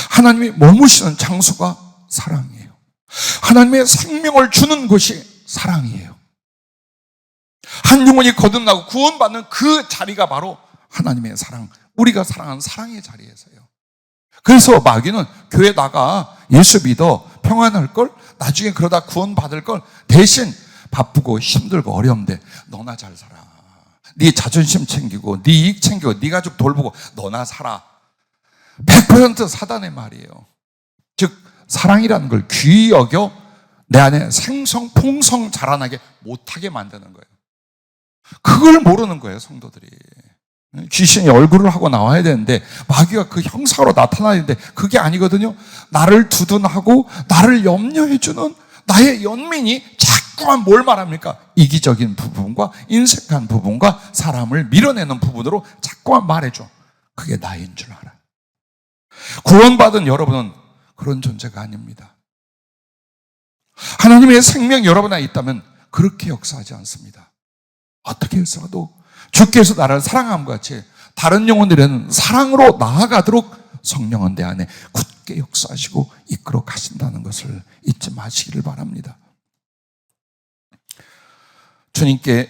Speaker 1: 하나님이 머무시는 장소가 사랑이에요. 하나님의 생명을 주는 곳이 사랑이에요. 한 영혼이 거듭나고 구원받는 그 자리가 바로 하나님의 사랑, 우리가 사랑하는 사랑의 자리에서요. 그래서 마귀는 교회 나가 예수 믿어 평안할 걸, 나중에 그러다 구원받을 걸, 대신 바쁘고 힘들고 어려운데 너나 잘 살아. 네 자존심 챙기고 네 이익 챙기고 네 가족 돌보고 너나 살아. 100% 사단의 말이에요. 즉 사랑이라는 걸 귀히 여겨 내 안에 생성 풍성 자라나게 못하게 만드는 거예요. 그걸 모르는 거예요, 성도들이. 귀신이 얼굴을 하고 나와야 되는데 마귀가 그 형상으로 나타나야 되는데 그게 아니거든요. 나를 두둔하고 나를 염려해주는 나의 연민이 자꾸만 뭘 말합니까? 이기적인 부분과 인색한 부분과 사람을 밀어내는 부분으로 자꾸만 말해줘. 그게 나인 줄 알아. 구원받은 여러분은 그런 존재가 아닙니다. 하나님의 생명이 여러분 안에 있다면 그렇게 역사하지 않습니다. 어떻게 해서라도 주께서 나를 사랑함과 같이 다른 영혼들은 사랑으로 나아가도록 성령은 내 안에 굳게 역사하시고 이끌어 가신다는 것을 잊지 마시기를 바랍니다. 주님께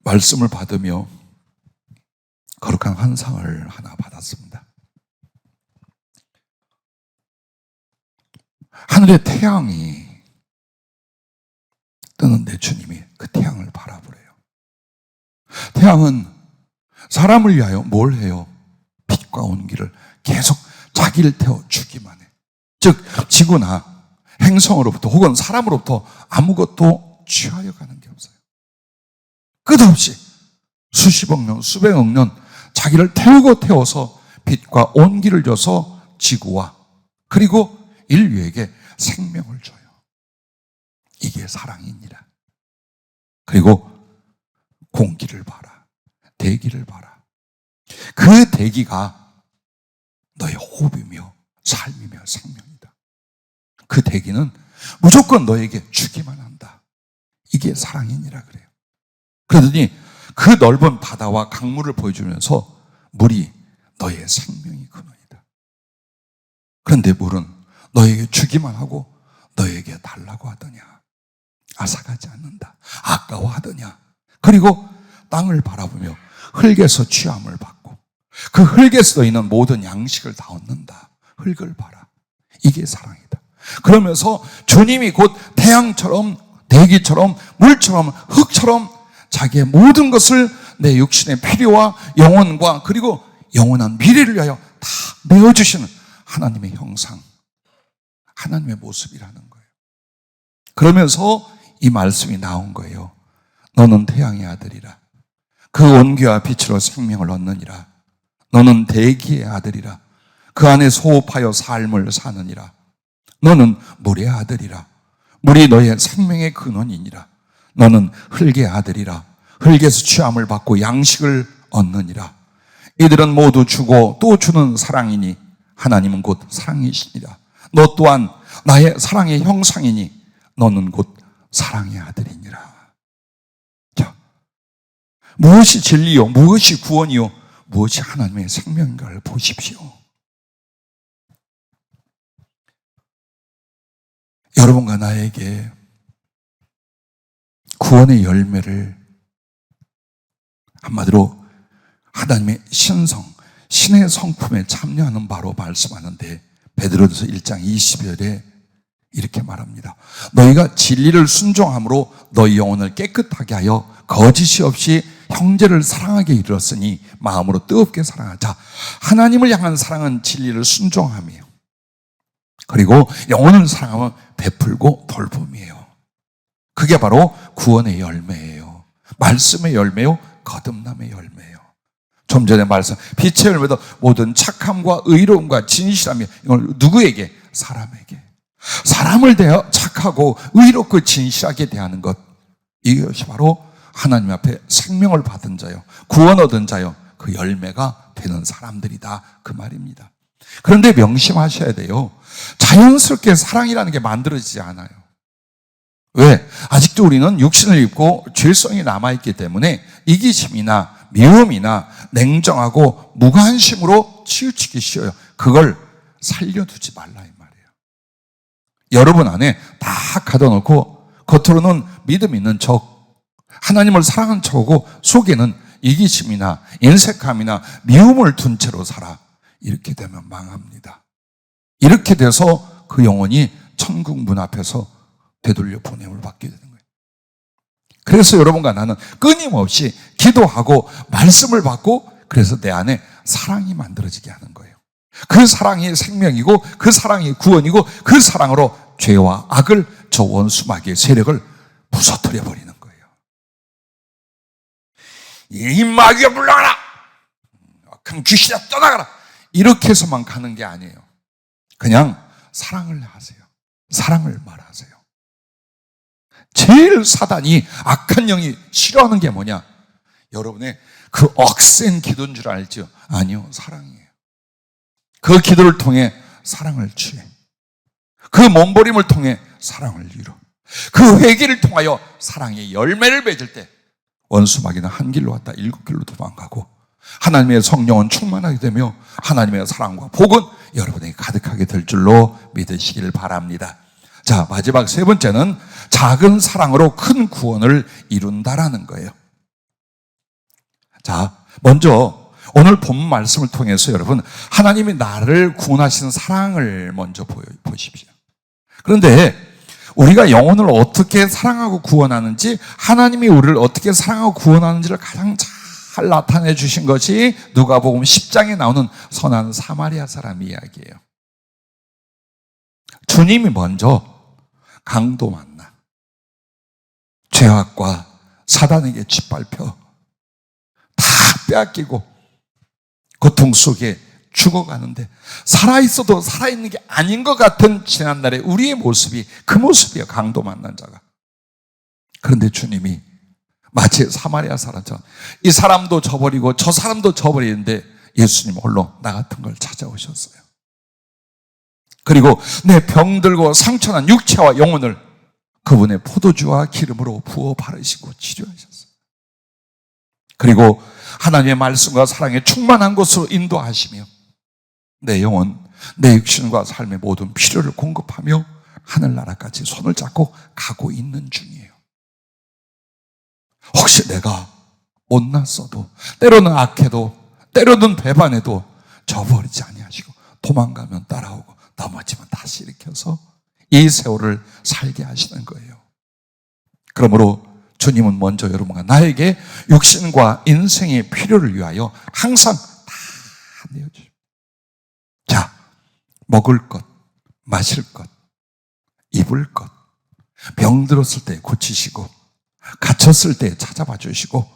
Speaker 1: 말씀을 받으며 거룩한 환상을 하나 받았습니다. 하늘의 태양이 뜨는데 주님이 그 태양을 바라보래요. 태양은 사람을 위하여 뭘 해요? 빛과 온기를 계속 자기를 태워 주기만 해. 즉 지구나 행성으로부터 혹은 사람으로부터 아무것도 취하여 가는 게 없어요. 끝없이 수십억 년, 수백억 년 자기를 태워서 빛과 온기를 줘서 지구와 그리고 인류에게 생명을 줘요. 이게 사랑이니라. 그리고 공기를 봐라. 대기를 봐라. 그 대기가 너의 호흡이며 삶이며 생명이다. 그 대기는 무조건 너에게 주기만 한다. 이게 사랑이니라 그래요. 그러더니 그 넓은 바다와 강물을 보여주면서 물이 너의 생명의 근원이다. 그런데 물은 너에게 주기만 하고 너에게 달라고 하더냐. 앗아가지 않는다. 아까워하더냐. 그리고 땅을 바라보며 흙에서 취함을 받고 그 흙에서 너희는 모든 양식을 다 얻는다. 흙을 봐라. 이게 사랑이다. 그러면서 주님이 곧 태양처럼 대기처럼 물처럼 흙처럼 자기의 모든 것을 내 육신의 필요와 영혼과 그리고 영원한 미래를 위하여 다 내어주시는 하나님의 형상, 하나님의 모습이라는 거예요. 그러면서 이 말씀이 나온 거예요. 너는 태양의 아들이라. 그 온기와 빛으로 생명을 얻느니라. 너는 대기의 아들이라. 그 안에 소흡하여 삶을 사느니라. 너는 물의 아들이라. 물이 너의 생명의 근원이니라. 너는 흙의 아들이라. 흙에서 취함을 받고 양식을 얻느니라. 이들은 모두 주고 또 주는 사랑이니 하나님은 곧 사랑이시니라. 너 또한 나의 사랑의 형상이니 너는 곧 사랑의 아들이니라. 자, 무엇이 진리요? 무엇이 구원이요? 무엇이 하나님의 생명인가를 보십시오. 여러분과 나에게 구원의 열매를 한마디로 하나님의 신성, 신의 성품에 참여하는 바로 말씀하는데 베드로전서 1장 20절에 이렇게 말합니다. 너희가 진리를 순종함으로 너희 영혼을 깨끗하게 하여 거짓이 없이 형제를 사랑하게 이르렀으니 마음으로 뜨겁게 사랑하자. 하나님을 향한 사랑은 진리를 순종함이에요. 그리고 영혼을 사랑하면 베풀고 돌봄이에요. 그게 바로 구원의 열매예요. 말씀의 열매요, 거듭남의 열매예요. 좀 전에 말씀, 빛의 열매도 모든 착함과 의로움과 진실함이 이걸 누구에게? 사람에게. 사람을 대하여 착하고 의롭고 진실하게 대하는 것, 이것이 바로 하나님 앞에 생명을 받은 자요, 구원 얻은 자요, 그 열매가 되는 사람들이다, 그 말입니다. 그런데 명심하셔야 돼요. 자연스럽게 사랑이라는 게 만들어지지 않아요. 왜? 아직도 우리는 육신을 입고 죄성이 남아있기 때문에 이기심이나 미움이나 냉정하고 무관심으로 치우치기 쉬워요. 그걸 살려두지 말라 이 말이에요. 여러분 안에 다 가둬놓고 겉으로는 믿음 있는 척, 하나님을 사랑하는 척하고 속에는 이기심이나 인색함이나 미움을 둔 채로 살아. 이렇게 되면 망합니다. 이렇게 돼서 그 영혼이 천국 문 앞에서 되돌려 보냄을 받게 되는 거예요. 그래서 여러분과 나는 끊임없이 기도하고 말씀을 받고, 그래서 내 안에 사랑이 만들어지게 하는 거예요. 그 사랑이 생명이고 그 사랑이 구원이고 그 사랑으로 죄와 악을, 저 원수 마귀의 세력을 부서뜨려 버리는 거예요. 이 마귀야 물러가라! 그럼 귀신아 떠나가라! 이렇게 해서만 가는 게 아니에요. 그냥 사랑을 하세요. 사랑을 말하세요. 제일 사단이, 악한 영이 싫어하는 게 뭐냐? 여러분의 그 억센 기도인 줄 알죠? 아니요, 사랑이에요. 그 기도를 통해 사랑을 취해. 그 몸부림을 통해 사랑을 이뤄. 그 회개를 통하여 사랑의 열매를 맺을 때 원수 마귀는 한 길로 왔다 7길로 도망가고, 하나님의 성령은 충만하게 되며 하나님의 사랑과 복은 여러분에게 가득하게 될 줄로 믿으시길 바랍니다. 자, 마지막 세 번째는 작은 사랑으로 큰 구원을 이룬다라는 거예요. 자, 먼저 오늘 본 말씀을 통해서 여러분, 하나님이 나를 구원하시는 사랑을 먼저 보십시오. 그런데 우리가 영혼을 어떻게 사랑하고 구원하는지, 하나님이 우리를 어떻게 사랑하고 구원하는지를 가장 잘 나타내 주신 것이 누가복음 10장에 나오는 선한 사마리아 사람 이야기예요. 주님이 먼저 강도 만나 죄악과 사단에게 짓밟혀 다 빼앗기고 고통 속에 죽어가는데, 살아있어도 살아있는 게 아닌 것 같은 지난날의 우리의 모습이 그 모습이에요. 강도 만난 자가. 그런데 주님이 마치 사마리아 사람처럼 이 사람도 저버리고 저 사람도 저버리는데 예수님 홀로 나 같은 걸 찾아오셨어요. 그리고 내 병들고 상처난 육체와 영혼을 그분의 포도주와 기름으로 부어 바르시고 치료하셨어요. 그리고 하나님의 말씀과 사랑에 충만한 곳으로 인도하시며 내 영혼, 내 육신과 삶의 모든 필요를 공급하며 하늘나라까지 손을 잡고 가고 있는 중이에요. 혹시 내가 못났어도, 때로는 악해도, 때로는 배반해도 저버리지 아니하시고 도망가면 따라오고 넘어지면 다시 일으켜서 이 세월을 살게 하시는 거예요. 그러므로 주님은 먼저 여러분과 나에게 육신과 인생의 필요를 위하여 항상 다 내어주십니다. 자, 먹을 것, 마실 것, 입을 것, 병들었을 때 고치시고, 갇혔을 때 찾아봐 주시고,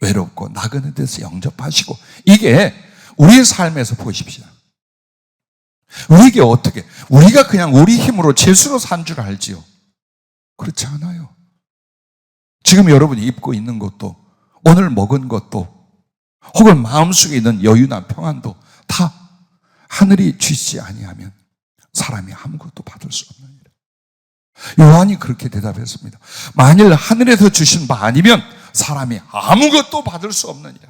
Speaker 1: 외롭고 나그네 데서 영접하시고, 이게 우리의 삶에서 보십시오. 우리에게 어떻게, 우리가 그냥 우리 힘으로 재수로 산 줄 알지요? 그렇지 않아요. 지금 여러분이 입고 있는 것도, 오늘 먹은 것도, 혹은 마음속에 있는 여유나 평안도 다 하늘이 주시지 아니하면 사람이 아무것도 받을 수 없는 일. 요한이 그렇게 대답했습니다. 만일 하늘에서 주신 바 아니면 사람이 아무것도 받을 수 없는 일.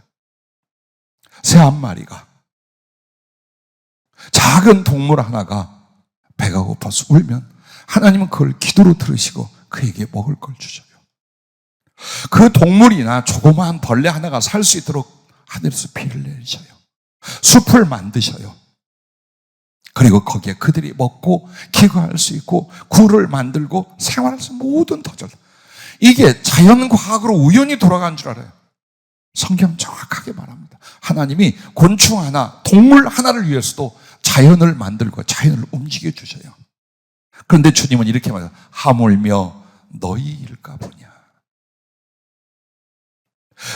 Speaker 1: 새 한 마리가, 작은 동물 하나가 배가 고파서 울면 하나님은 그걸 기도로 들으시고 그에게 먹을 걸 주셔요. 그 동물이나 조그마한 벌레 하나가 살 수 있도록 하늘에서 비를 내리셔요. 숲을 만드셔요. 그리고 거기에 그들이 먹고 기거할 수 있고 굴을 만들고 생활할 수 있는 모든 터전. 이게 자연과학으로 우연히 돌아간 줄 알아요. 성경 정확하게 말합니다. 하나님이 곤충 하나, 동물 하나를 위해서도 자연을 만들고 자연을 움직여 주셔요. 그런데 주님은 이렇게 말해요. 하물며 너희일까 보냐.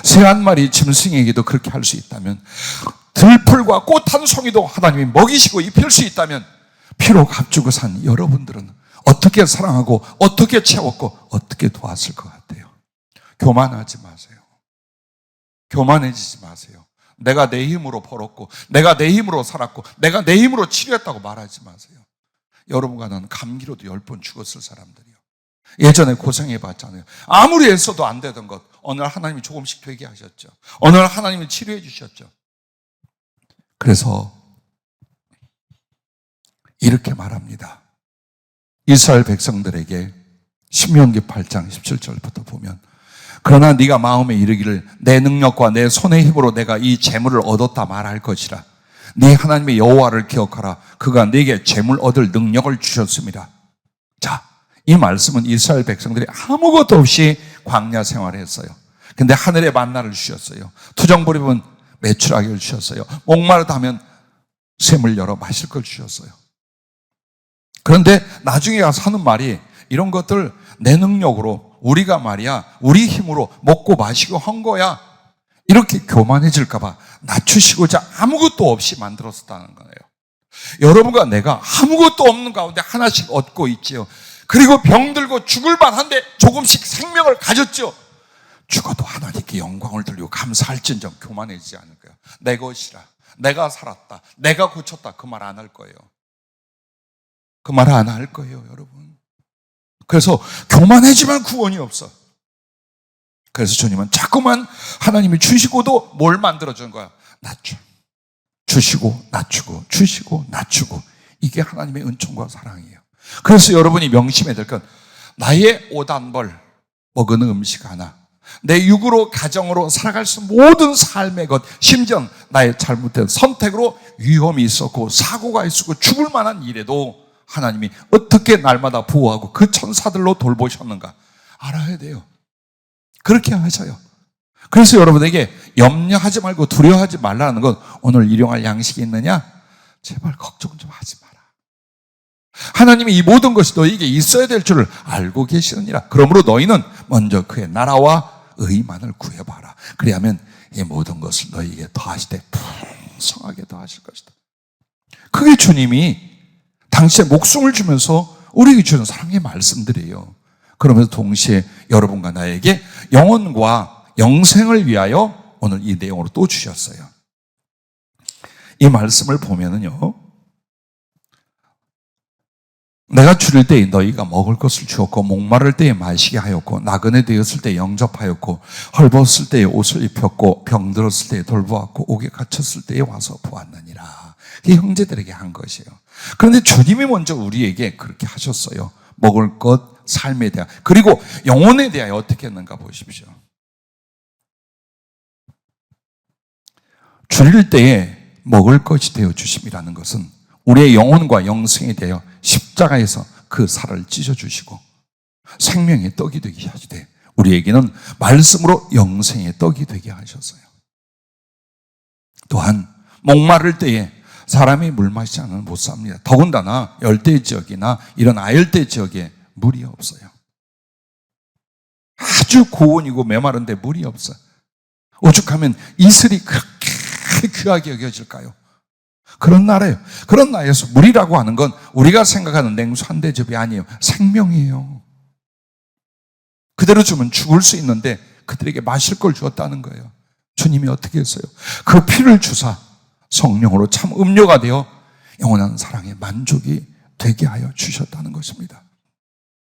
Speaker 1: 새 한 마리 짐승에게도 그렇게 할 수 있다면, 들풀과 꽃 한 송이도 하나님이 먹이시고 입힐 수 있다면, 피로 값주고 산 여러분들은 어떻게 사랑하고 어떻게 채웠고 어떻게 도왔을 것 같아요? 교만하지 마세요. 교만해지지 마세요. 내가 내 힘으로 벌었고, 내가 내 힘으로 살았고, 내가 내 힘으로 치료했다고 말하지 마세요. 여러분과 나는 감기로도 10번 죽었을 사람들이요. 예전에 고생해봤잖아요. 아무리 애써도 안 되던 것, 어느 날 하나님이 조금씩 되게 하셨죠. 어느 날 하나님이 치료해 주셨죠. 그래서 이렇게 말합니다. 이스라엘 백성들에게 신명기 8장 17절부터 보면, 그러나 네가 마음에 이르기를 내 능력과 내 손의 힘으로 내가 이 재물을 얻었다 말할 것이라. 네 하나님의 여호와를 기억하라. 그가 네게 재물 얻을 능력을 주셨습니다. 자, 이 말씀은 이스라엘 백성들이 아무것도 없이 광야 생활을 했어요. 근데 하늘의 만나를 주셨어요. 투정부리면 매출하기를 주셨어요. 목마르다면 샘을 열어 마실 걸 주셨어요. 그런데 나중에 가서 하는 말이, 이런 것들 내 능력으로 우리가 말이야 우리 힘으로 먹고 마시고 한 거야, 이렇게 교만해질까 봐 낮추시고자 아무것도 없이 만들었다는 거예요. 여러분과 내가 아무것도 없는 가운데 하나씩 얻고 있지요. 그리고 병들고 죽을 만한데 조금씩 생명을 가졌죠. 죽어도 하나님께 영광을 돌리고 감사할진정 교만해지지 않을 거예요. 내 것이라, 내가 살았다, 내가 고쳤다, 그 말 안 할 거예요. 그 말 안 할 거예요, 여러분. 그래서 교만해지만 구원이 없어. 그래서 주님은 자꾸만 하나님이 주시고도 뭘 만들어주는 거야? 낮춰. 주시고 낮추고 주시고 낮추고. 이게 하나님의 은총과 사랑이에요. 그래서 여러분이 명심해야 될 건, 나의 오단벌 먹은 음식 하나, 내 육으로 가정으로 살아갈 수 있는 모든 삶의 것, 심지어 나의 잘못된 선택으로 위험이 있었고 사고가 있었고 죽을 만한 일에도 하나님이 어떻게 날마다 보호하고 그 천사들로 돌보셨는가 알아야 돼요. 그렇게 하셔요. 그래서 여러분에게 염려하지 말고 두려워하지 말라는 건, 오늘 일용할 양식이 있느냐? 제발 걱정 좀 하지 마라. 하나님이 이 모든 것이 너희에게 있어야 될 줄을 알고 계시느니라. 그러므로 너희는 먼저 그의 나라와 의만을 구해봐라. 그리하면 이 모든 것을 너희에게 더하시되 풍성하게 더하실 것이다. 그게 주님이 당시에 목숨을 주면서 우리에게 주는 사랑의 말씀들이에요. 그러면서 동시에 여러분과 나에게 영혼과 영생을 위하여 오늘 이 내용으로 또 주셨어요. 이 말씀을 보면은요, 내가 줄일 때에 너희가 먹을 것을 주었고, 목마를 때에 마시게 하였고, 나그네 되었을 때에 영접하였고, 헐벗을 때에 옷을 입혔고, 병들었을 때에 돌보았고, 옥에 갇혔을 때에 와서 보았느니라. 이게 형제들에게 한 것이에요. 그런데 주님이 먼저 우리에게 그렇게 하셨어요. 먹을 것, 삶에 대한, 그리고 영혼에 대하여 어떻게 했는가 보십시오. 줄일 때에 먹을 것이 되어 주심이라는 것은 우리의 영혼과 영생에 대하여 십자가에서 그 살을 찢어주시고 생명의 떡이 되게 하시되 우리에게는 말씀으로 영생의 떡이 되게 하셨어요. 또한 목마를 때에 사람이 물 마시지 않으면 못 삽니다. 더군다나 열대 지역이나 이런 아열대 지역에 물이 없어요. 아주 고온이고 메마른데 물이 없어요. 오죽하면 이슬이 그렇게 귀하게 여겨질까요? 그런 나라예요. 그런 나라에서 물이라고 하는 건 우리가 생각하는 냉수 한 대접이 아니에요. 생명이에요. 그대로 주면 죽을 수 있는데 그들에게 마실 걸 주었다는 거예요. 주님이 어떻게 했어요? 그 피를 주사 성령으로 참 음료가 되어 영원한 사랑의 만족이 되게 하여 주셨다는 것입니다.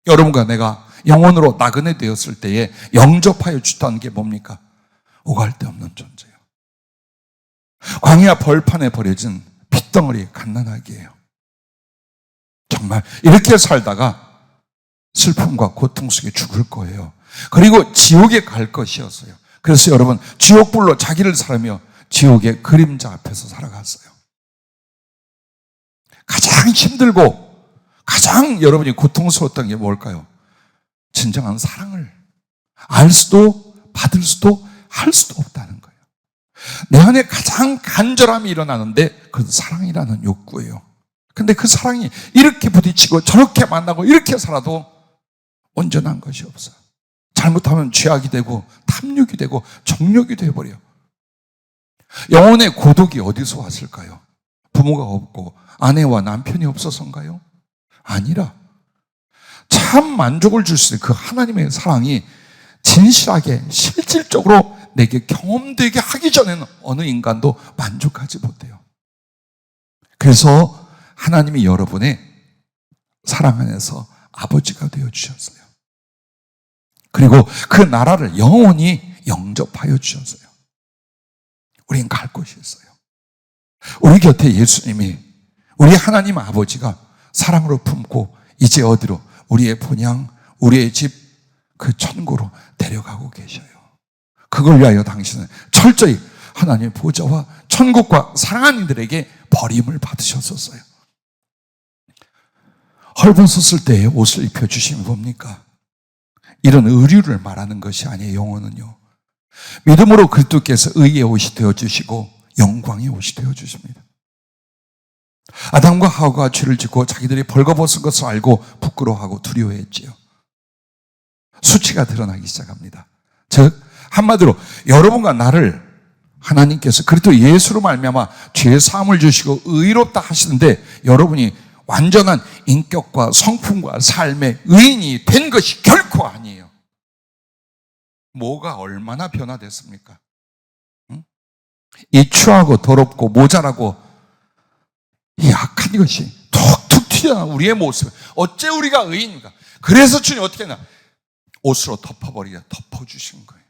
Speaker 1: 여러분과 내가 영원으로 나그네 되었을 때에 영접하여 주셨다는 게 뭡니까? 오갈 데 없는 존재예요. 광야 벌판에 버려진 핏덩어리 갓난아기예요. 정말 이렇게 살다가 슬픔과 고통 속에 죽을 거예요. 그리고 지옥에 갈 것이었어요. 그래서 여러분, 지옥불로 자기를 살아며 지옥의 그림자 앞에서 살아갔어요. 가장 힘들고 가장 여러분이 고통스러웠던 게 뭘까요? 진정한 사랑을 알 수도 받을 수도 할 수도 없다는 거예요. 내 안에 가장 간절함이 일어나는데 그건 사랑이라는 욕구예요. 근데 그 사랑이 이렇게 부딪히고 저렇게 만나고 이렇게 살아도 온전한 것이 없어요. 잘못하면 죄악이 되고 탐욕이 되고 정욕이 되어버려요. 영혼의 고독이 어디서 왔을까요? 부모가 없고 아내와 남편이 없어서인가요? 아니라 참 만족을 줄 수 있는 그 하나님의 사랑이 진실하게 실질적으로 내게 경험되게 하기 전에는 어느 인간도 만족하지 못해요. 그래서 하나님이 여러분의 사랑 안에서 아버지가 되어주셨어요. 그리고 그 나라를 영원히 영접하여 주셨어요. 우린 갈 곳이 있어요. 우리 곁에 예수님이 우리 하나님 아버지가 사랑으로 품고 이제 어디로? 우리의 본향, 우리의 집, 그 천국으로 데려가고 계셔요. 그걸 위하여 당신은 철저히 하나님의 보좌와 천국과 사랑하는 이들에게 버림을 받으셨었어요. 헐벗었을 때에 옷을 입혀주시면 뭡니까? 이런 의류를 말하는 것이 아니에요. 영혼은요, 믿음으로 그리스도께서 의의 옷이 되어주시고 영광의 옷이 되어주십니다. 아담과 하와가 죄를 짓고 자기들이 벌거벗은 것을 알고 부끄러워하고 두려워했지요. 수치가 드러나기 시작합니다. 즉 한마디로 여러분과 나를 하나님께서 그리스도 예수로 말미암아 죄 사함을 주시고 의롭다 하시는데 여러분이 완전한 인격과 성품과 삶의 의인이 된 것이 결코 아니에요. 뭐가 얼마나 변화됐습니까? 이 추하고 더럽고 모자라고 이 악한 것이 툭툭 튀어나온 우리의 모습, 어째 우리가 의인인가? 그래서 주님 어떻게 했나? 옷으로 덮어버리자, 덮어주신 거예요.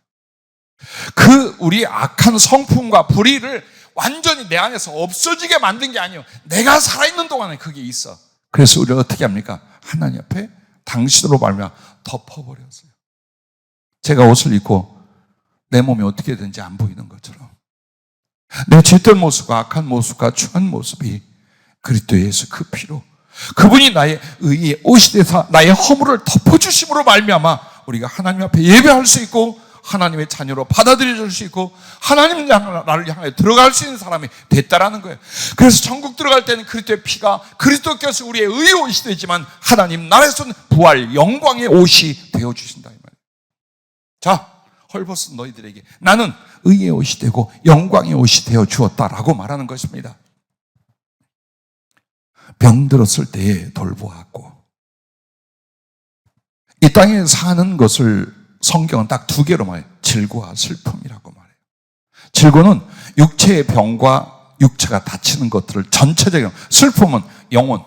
Speaker 1: 그 우리 악한 성품과 불의를 완전히 내 안에서 없어지게 만든 게 아니에요. 내가 살아있는 동안에 그게 있어. 그래서 우리가 어떻게 합니까? 하나님 앞에 당신으로 말미암아 덮어버렸어요. 제가 옷을 입고 내 몸이 어떻게 되는지 안 보이는 것처럼 내 죄된 모습과 악한 모습과 추한 모습이 그리스도 예수 그 피로 그분이 나의 의의 옷이 되사 나의 허물을 덮어주심으로 말미암아 우리가 하나님 앞에 예배할 수 있고 하나님의 자녀로 받아들여질 수 있고 하나님 나를 향해 들어갈 수 있는 사람이 됐다라는 거예요. 그래서 천국 들어갈 때는 그리스도의 피가 그리스도께서 우리의 의의 옷이 되지만 하나님 나라에서는 부활 영광의 옷이 되어주신다 이 말이에요. 자, 헐벗은 너희들에게 나는 의의 옷이 되고 영광의 옷이 되어 주었다라고 말하는 것입니다. 병들었을 때에 돌보았고 이 땅에 사는 것을 성경은 딱 두 개로 말해요. 질고와 슬픔이라고 말해요. 질고는 육체의 병과 육체가 다치는 것들을 전체적으로, 슬픔은 영혼,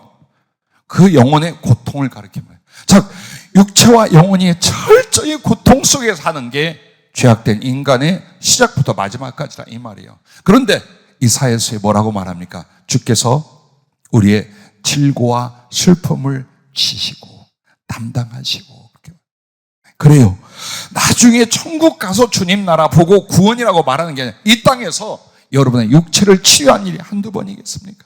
Speaker 1: 그 영혼의 고통을 가리킵니다. 자, 육체와 영혼이 철저히 고통 속에 사는 게 죄악된 인간의 시작부터 마지막까지다 이 말이에요. 그런데 이사야서에 뭐라고 말합니까? 주께서 우리의 질고와 슬픔을 지시고 담당하시고 그래요. 나중에 천국 가서 주님 나라 보고 구원이라고 말하는 게 아니라 이 땅에서 여러분의 육체를 치유한 일이 한두 번이겠습니까?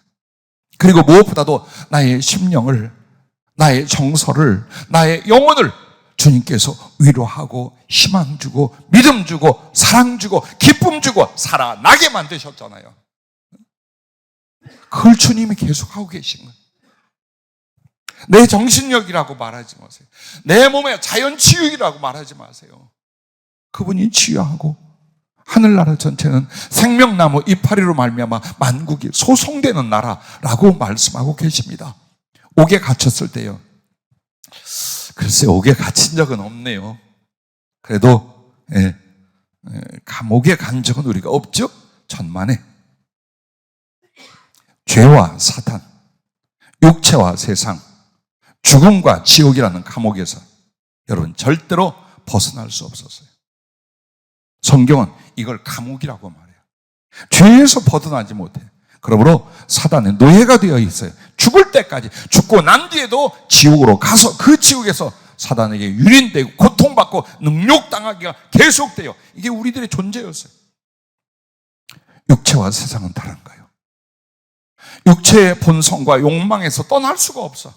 Speaker 1: 그리고 무엇보다도 나의 심령을, 나의 정서를, 나의 영혼을 주님께서 위로하고 희망 주고 믿음 주고 사랑 주고 기쁨 주고 살아나게 만드셨잖아요. 그걸 주님이 계속하고 계신 거예요. 내 정신력이라고 말하지 마세요. 내 몸의 자연치유이라고 말하지 마세요. 그분이 치유하고 하늘나라 전체는 생명나무 이파리로 말미암아 만국이 소송되는 나라라고 말씀하고 계십니다. 옥에 갇혔을 때요. 글쎄, 옥에 갇힌 적은 없네요. 그래도 감옥에 간 적은 우리가 없죠. 천만에. 죄와 사탄, 육체와 세상, 죽음과 지옥이라는 감옥에서 여러분 절대로 벗어날 수 없었어요. 성경은 이걸 감옥이라고 말해요. 죄에서 벗어나지 못해. 그러므로 사단의 노예가 되어 있어요. 죽을 때까지, 죽고 난 뒤에도 지옥으로 가서 그 지옥에서 사단에게 유린되고 고통받고 능욕당하기가 계속돼요. 이게 우리들의 존재였어요. 육체와 세상은 다른가요? 육체의 본성과 욕망에서 떠날 수가 없어.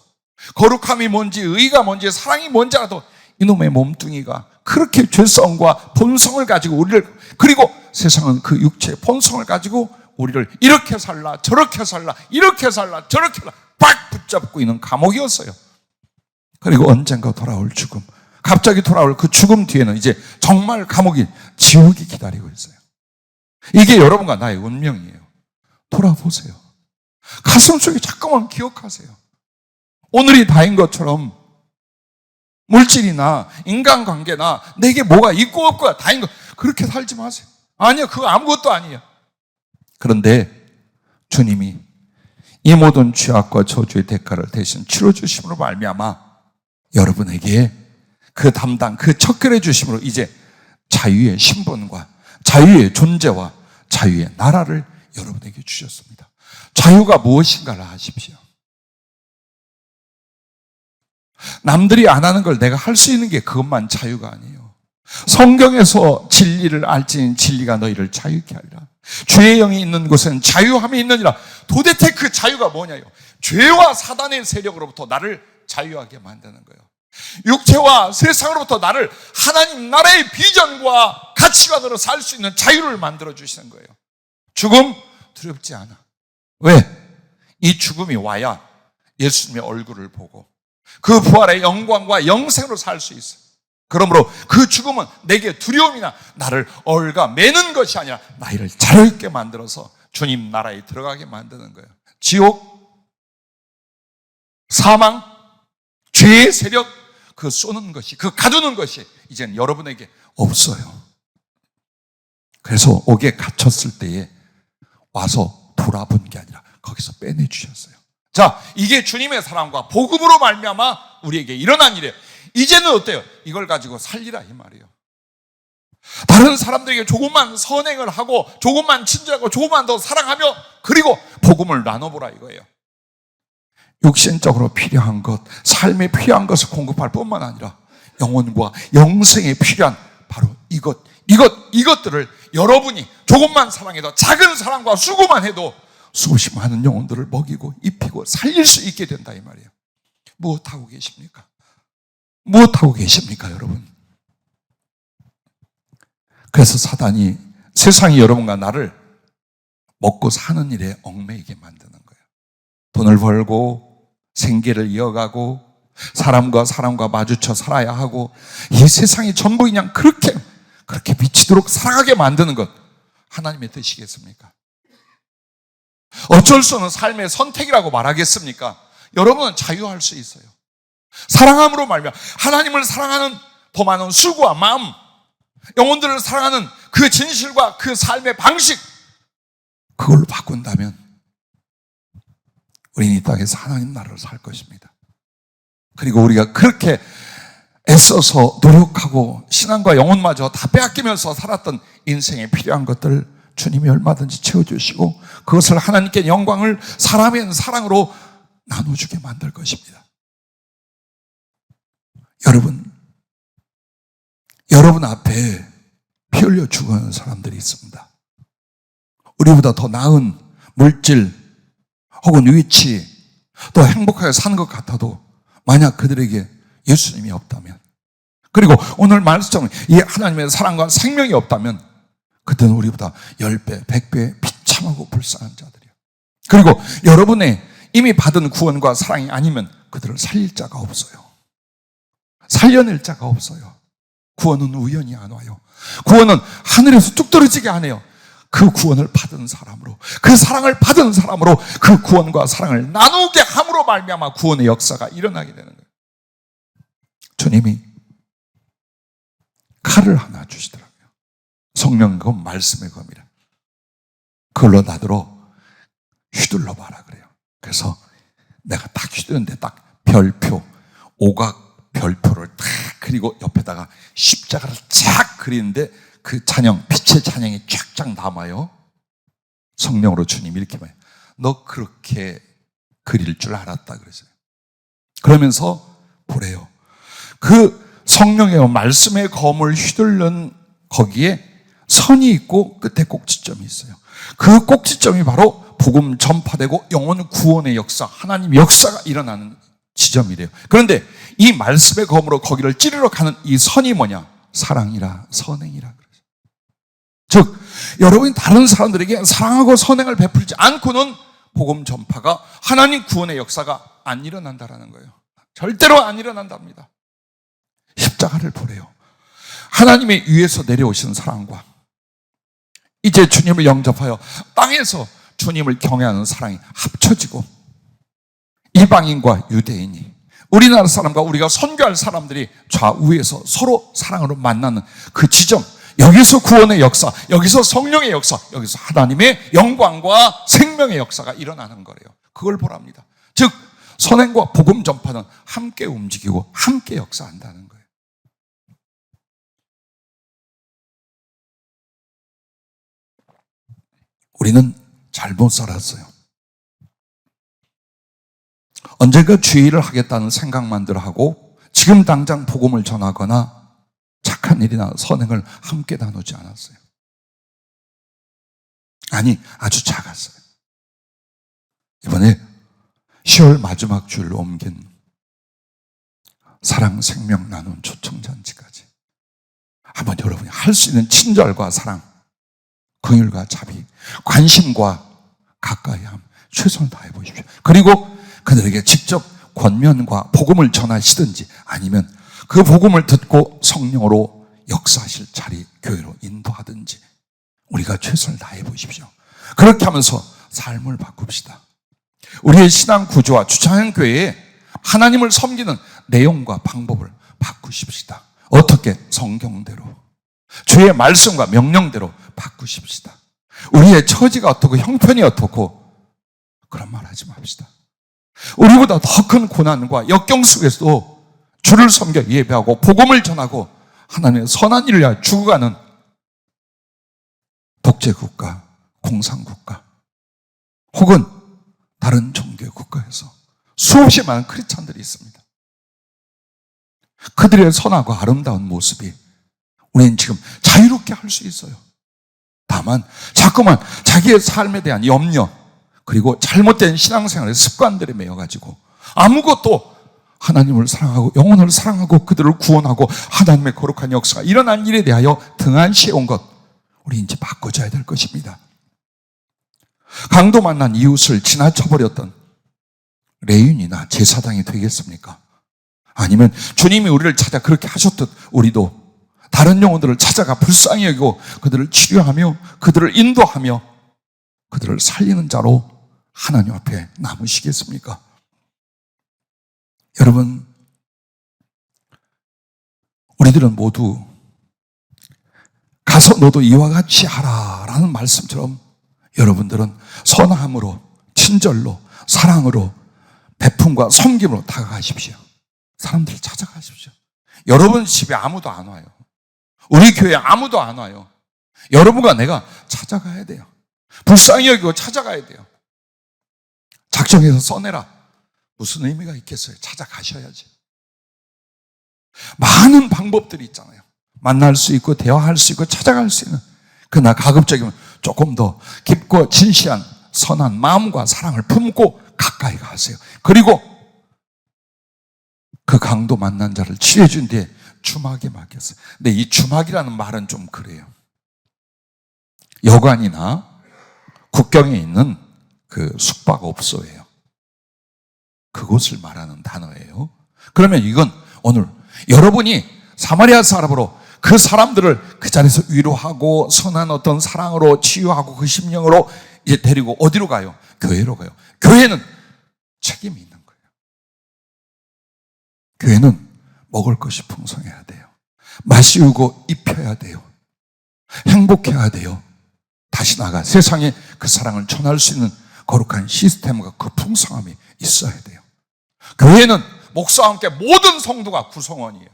Speaker 1: 거룩함이 뭔지, 의가 뭔지, 사랑이 뭔지 알아도 이놈의 몸뚱이가 그렇게 죄성과 본성을 가지고 우리를, 그리고 세상은 그 육체의 본성을 가지고 우리를 이렇게 살라 저렇게 살라 이렇게 살라 저렇게 살라 빡 붙잡고 있는 감옥이었어요. 그리고 언젠가 돌아올 죽음, 갑자기 돌아올 그 죽음 뒤에는 이제 정말 감옥이, 지옥이 기다리고 있어요. 이게 여러분과 나의 운명이에요. 돌아보세요. 가슴속에 잠깐만 기억하세요. 오늘이 다인 것처럼 물질이나 인간관계나 내게 뭐가 있고 없고가 다인 것, 그렇게 살지 마세요. 아니요, 그거 아무것도 아니에요. 그런데 주님이 이 모든 죄악과 저주의 대가를 대신 치러주심으로 말미암아 여러분에게 그 담당, 그 척결해 주심으로 이제 자유의 신분과 자유의 존재와 자유의 나라를 여러분에게 주셨습니다. 자유가 무엇인가를 아십시오. 남들이 안 하는 걸 내가 할 수 있는 게 그것만 자유가 아니에요. 성경에서 진리를 알지니 진리가 너희를 자유케 하리라. 죄의 영이 있는 곳에는 자유함이 있느니라. 도대체 그 자유가 뭐냐요? 죄와 사단의 세력으로부터 나를 자유하게 만드는 거예요. 육체와 세상으로부터 나를 하나님 나라의 비전과 가치관으로 살 수 있는 자유를 만들어 주시는 거예요. 죽음 두렵지 않아. 왜? 이 죽음이 와야 예수님의 얼굴을 보고 그 부활의 영광과 영생으로 살 수 있어요. 그러므로 그 죽음은 내게 두려움이나 나를 얽어매는 것이 아니라 나를 자유있게 만들어서 주님 나라에 들어가게 만드는 거예요. 지옥, 사망, 죄의 세력, 그 쏘는 것이, 그 가두는 것이 이제는 여러분에게 없어요. 그래서 옥에 갇혔을 때에 와서 돌아본 게 아니라 거기서 빼내주셨어요. 자, 이게 주님의 사랑과 복음으로 말미암아 우리에게 일어난 일이에요. 이제는 어때요? 이걸 가지고 살리라 이 말이에요. 다른 사람들에게 조금만 선행을 하고 조금만 친절하고 조금만 더 사랑하며 그리고 복음을 나눠보라 이거예요. 육신적으로 필요한 것, 삶에 필요한 것을 공급할 뿐만 아니라 영혼과 영생에 필요한 바로 이것들을 여러분이 조금만 사랑해도, 작은 사랑과 수고만 해도 수없이 많은 영혼들을 먹이고 입히고 살릴 수 있게 된다 이 말이에요. 무엇하고 계십니까? 무엇하고 계십니까 여러분? 그래서 사단이 세상이 여러분과 나를 먹고 사는 일에 얽매이게 만드는 거예요. 돈을 벌고 생계를 이어가고 사람과 마주쳐 살아야 하고 이 세상이 전부 그냥 그렇게 미치도록 살아가게 만드는 것, 하나님의 뜻이겠습니까? 어쩔 수 없는 삶의 선택이라고 말하겠습니까? 여러분은 자유할 수 있어요. 사랑함으로 말미암아 하나님을 사랑하는 더 많은 수고와 마음, 영혼들을 사랑하는 그 진실과 그 삶의 방식, 그걸로 바꾼다면 우리는 이 땅에서 하나님 나라를 살 것입니다. 그리고 우리가 그렇게 애써서 노력하고 신앙과 영혼마저 다 빼앗기면서 살았던 인생에 필요한 것들을 주님이 얼마든지 채워주시고 그것을 하나님께 영광을 사람의 사랑으로 나눠주게 만들 것입니다. 여러분 앞에 피 흘려 죽어가는 사람들이 있습니다. 우리보다 더 나은 물질 혹은 위치, 더 행복하게 사는 것 같아도 만약 그들에게 예수님이 없다면, 그리고 오늘 말씀처럼 이 하나님의 사랑과 생명이 없다면 그때는 우리보다 10배, 100배 비참하고 불쌍한 자들이에요. 그리고 여러분의 이미 받은 구원과 사랑이 아니면 그들을 살릴 자가 없어요. 살려낼 자가 없어요. 구원은 우연히 안 와요. 구원은 하늘에서 뚝 떨어지게 안 해요. 그 구원을 받은 사람으로, 그 사랑을 받은 사람으로 그 구원과 사랑을 나누게 함으로 말미암아 구원의 역사가 일어나게 되는 거예요. 주님이 칼을 하나 주시더라고요. 성령의 검, 말씀의 검이라. 그걸로 나더러 휘둘러 봐라 그래요. 그래서 내가 딱 휘두르는데 딱 별표, 오각 별표를 딱 그리고 옆에다가 십자가를 쫙 그리는데 그 찬양, 빛의 찬양이 쫙쫙 남아요. 성령으로 주님이 이렇게 말해요. 너 그렇게 그릴 줄 알았다 그러세요. 그러면서 보래요. 그 성령의 말씀의 검을 휘둘른 거기에 선이 있고 끝에 꼭지점이 있어요. 그 꼭지점이 바로 복음 전파되고 영혼 구원의 역사, 하나님 역사가 일어나는 지점이래요. 그런데 이 말씀의 검으로 거기를 찌르러 가는 이 선이 뭐냐? 사랑이라, 선행이라 그러죠. 즉 여러분이 다른 사람들에게 사랑하고 선행을 베풀지 않고는 복음 전파가, 하나님 구원의 역사가 안 일어난다라는 거예요. 절대로 안 일어난답니다. 십자가를 보래요. 하나님의 위에서 내려오신 사랑과 이제 주님을 영접하여 땅에서 주님을 경외하는 사랑이 합쳐지고 이방인과 유대인이, 우리나라 사람과 우리가 선교할 사람들이 좌우에서 서로 사랑으로 만나는 그 지점, 여기서 구원의 역사, 여기서 성령의 역사, 여기서 하나님의 영광과 생명의 역사가 일어나는 거래요. 그걸 보랍니다. 즉 선행과 복음 전파는 함께 움직이고 함께 역사한다는 거예요. 우리는 잘못 살았어요. 언젠가 주의를 하겠다는 생각만들 하고 지금 당장 복음을 전하거나 착한 일이나 선행을 함께 나누지 않았어요. 아니, 아주 작았어요. 이번에 10월 마지막 주일로 옮긴 사랑 생명 나눈 초청잔치까지 한번 여러분이 할 수 있는 친절과 사랑, 긍휼과 자비, 관심과 가까이함 최선을 다해 보십시오. 그리고 그들에게 직접 권면과 복음을 전하시든지 아니면 그 복음을 듣고 성령으로 역사하실 자리 교회로 인도하든지 우리가 최선을 다해 보십시오. 그렇게 하면서 삶을 바꿉시다. 우리의 신앙 구조와 주차장교회에 하나님을 섬기는 내용과 방법을 바꾸십시다. 어떻게? 성경대로, 주의 말씀과 명령대로 바꾸십시다. 우리의 처지가 어떻고 형편이 어떻고 그런 말 하지 맙시다. 우리보다 더 큰 고난과 역경 속에서도 주를 섬겨 예배하고 복음을 전하고 하나님의 선한 일을 위하여 죽어가는 독재국가, 공산국가 혹은 다른 종교의 국가에서 수없이 많은 크리스찬들이 있습니다. 그들의 선하고 아름다운 모습이 우리는 지금 자유롭게 할 수 있어요. 다만 자꾸만 자기의 삶에 대한 염려 그리고 잘못된 신앙생활의 습관들에 매여가지고 아무것도 하나님을 사랑하고 영혼을 사랑하고 그들을 구원하고 하나님의 거룩한 역사가 일어난 일에 대하여 등한시해온 것, 우리 이제 바꿔줘야 될 것입니다. 강도 만난 이웃을 지나쳐버렸던 레윈이나 제사장이 되겠습니까? 아니면 주님이 우리를 찾아 그렇게 하셨듯 우리도 다른 영혼들을 찾아가 불쌍히 여기고 그들을 치료하며 그들을 인도하며 그들을 살리는 자로 하나님 앞에 남으시겠습니까? 여러분, 우리들은 모두 가서 너도 이와 같이 하라라는 말씀처럼 여러분들은 선함으로, 친절로, 사랑으로, 베품과 섬김으로 다가가십시오. 사람들을 찾아가십시오. 여러분 집에 아무도 안 와요. 우리 교회에 아무도 안 와요. 여러분과 내가 찾아가야 돼요. 불쌍히 여기고 찾아가야 돼요. 작정해서 써내라. 무슨 의미가 있겠어요? 찾아가셔야지. 많은 방법들이 있잖아요. 만날 수 있고 대화할 수 있고 찾아갈 수 있는. 그러나 가급적이면 조금 더 깊고 진실한 선한 마음과 사랑을 품고 가까이 가세요. 그리고 그 강도 만난 자를 치료해 준 뒤에 주막에 맡겼어요. 근데 이 주막이라는 말은 좀 그래요. 여관이나 국경에 있는 그 숙박업소예요. 그곳을 말하는 단어예요. 그러면 이건 오늘 여러분이 사마리아 사람으로 그 사람들을 그 자리에서 위로하고 선한 어떤 사랑으로 치유하고 그 심령으로 이제 데리고 어디로 가요? 교회로 가요. 교회는 책임이 있는 거예요. 교회는 먹을 것이 풍성해야 돼요. 마시우고 입혀야 돼요. 행복해야 돼요. 다시 나가 세상에 그 사랑을 전할 수 있는 거룩한 시스템과 그 풍성함이 있어야 돼요. 교회는 목사와 함께 모든 성도가 구성원이에요.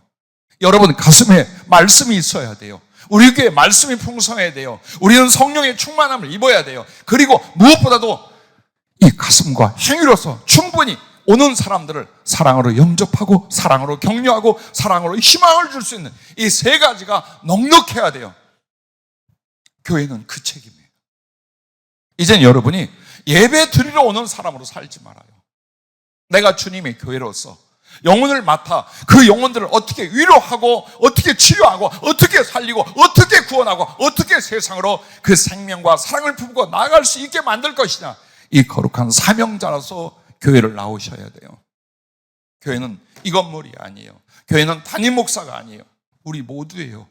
Speaker 1: 여러분 가슴에 말씀이 있어야 돼요. 우리 교회에 말씀이 풍성해야 돼요. 우리는 성령의 충만함을 입어야 돼요. 그리고 무엇보다도 이 가슴과 행위로서 충분히 오는 사람들을 사랑으로 영접하고 사랑으로 격려하고 사랑으로 희망을 줄 수 있는 이 세 가지가 넉넉해야 돼요. 교회는 그 책임이에요. 이젠 여러분이 예배 드리러 오는 사람으로 살지 말아요. 내가 주님의 교회로서 영혼을 맡아 그 영혼들을 어떻게 위로하고 어떻게 치료하고 어떻게 살리고 어떻게 구원하고 어떻게 세상으로 그 생명과 사랑을 품고 나아갈 수 있게 만들 것이냐, 이 거룩한 사명자라서 교회를 나오셔야 돼요. 교회는 이 건물이 아니에요. 교회는 담임 목사가 아니에요. 우리 모두예요.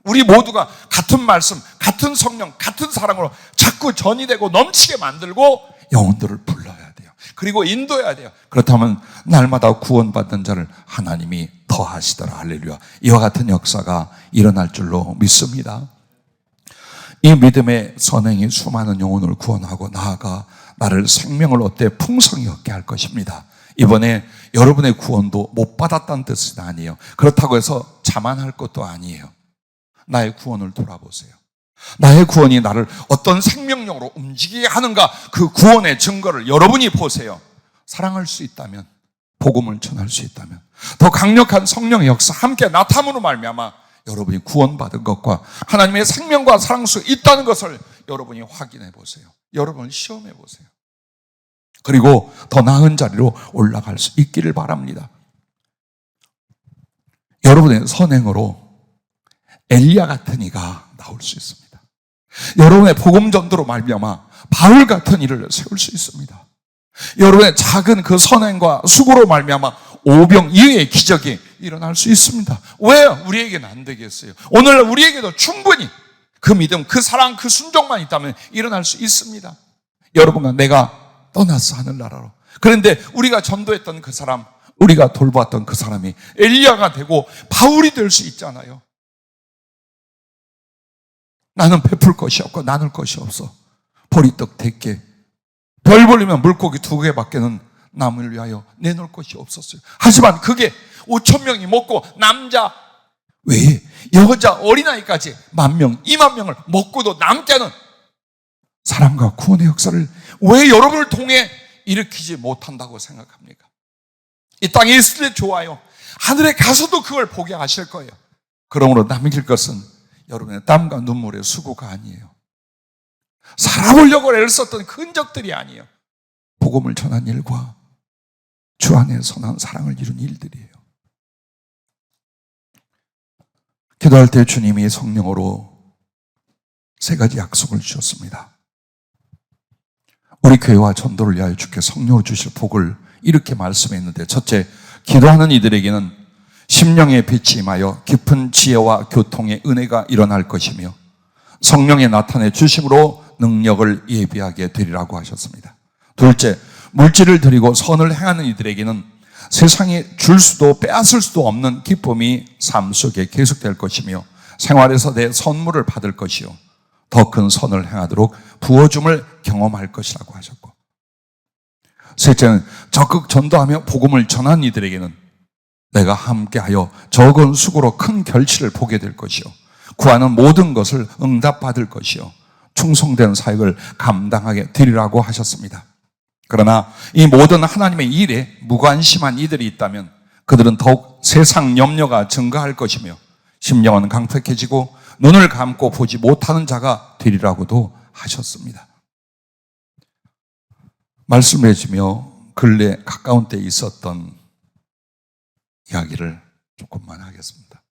Speaker 1: 우리 모두가 같은 말씀, 같은 성령, 같은 사랑으로 자꾸 전이되고 넘치게 만들고 영혼들을 불러야 돼요. 그리고 인도해야 돼요. 그렇다면 날마다 구원받는 자를 하나님이 더하시더라. 할렐루야. 이와 같은 역사가 일어날 줄로 믿습니다. 이 믿음의 선행이 수많은 영혼을 구원하고 나아가 나를 생명을 얻되 풍성히 얻게 할 것입니다. 이번에 여러분의 구원도 못 받았다는 뜻은 아니에요. 그렇다고 해서 자만할 것도 아니에요. 나의 구원을 돌아보세요. 나의 구원이 나를 어떤 생명력으로 움직이게 하는가, 그 구원의 증거를 여러분이 보세요. 사랑할 수 있다면, 복음을 전할 수 있다면, 더 강력한 성령의 역사 함께 나타남으로 말미암아 여러분이 구원받은 것과 하나님의 생명과 사랑 속에 있다는 것을 여러분이 확인해 보세요. 여러분을 시험해 보세요. 그리고 더 나은 자리로 올라갈 수 있기를 바랍니다. 여러분의 선행으로 엘리야 같은 이가 나올 수 있습니다. 여러분의 복음 전도로 말미암아 바울 같은 이를 세울 수 있습니다. 여러분의 작은 그 선행과 수고로 말미암아 오병 이의 기적이 일어날 수 있습니다. 왜 우리에게는 안 되겠어요? 오늘 우리에게도 충분히 그 믿음, 그 사랑, 그 순종만 있다면 일어날 수 있습니다. 여러분과 내가 떠났어, 하늘나라로. 그런데 우리가 전도했던 그 사람, 우리가 돌보았던 그 사람이 엘리야가 되고 바울이 될 수 있잖아요. 나는 베풀 것이 없고 나눌 것이 없어. 보리떡 100개, 별 보려면 물고기 2개밖에는 남을 위하여 내놓을 것이 없었어요. 하지만 그게 5,000명이 먹고 남자 외에 여자 어린아이까지 10,000명, 20,000명을 먹고도 남지 않은 사랑과 구원의 역사를 왜 여러분을 통해 일으키지 못한다고 생각합니까? 이 땅에 있을 때 좋아요. 하늘에 가서도 그걸 보게 하실 거예요. 그러므로 남길 것은 여러분의 땀과 눈물의 수고가 아니에요. 살아보려고 애를 썼던 그 흔적들이 아니에요. 복음을 전한 일과 주 안에 선한 사랑을 이룬 일들이에요. 기도할 때 주님이 성령으로 3가지 약속을 주셨습니다. 우리 교회와 전도를 위하여 주께 성령으로 주실 복을 이렇게 말씀했는데, 첫째, 기도하는 이들에게는 심령의 빛이 임하여 깊은 지혜와 교통의 은혜가 일어날 것이며 성령의 나타내 주심으로 능력을 예비하게 되리라고 하셨습니다. 둘째, 물질을 드리고 선을 행하는 이들에게는 세상에 줄 수도 빼앗을 수도 없는 기쁨이 삶 속에 계속될 것이며 생활에서 내 선물을 받을 것이요 더 큰 선을 행하도록 부어줌을 경험할 것이라고 하셨고, 셋째는 적극 전도하며 복음을 전한 이들에게는 내가 함께하여 적은 수고로 큰 결실을 보게 될 것이요 구하는 모든 것을 응답받을 것이요 충성된 사역을 감당하게 되리라고 하셨습니다. 그러나 이 모든 하나님의 일에 무관심한 이들이 있다면 그들은 더욱 세상 염려가 증가할 것이며 심령은 강팍해지고 눈을 감고 보지 못하는 자가 되리라고도 하셨습니다. 말씀을 해주며 근래 가까운 때에 있었던 이야기를 조금만 하겠습니다.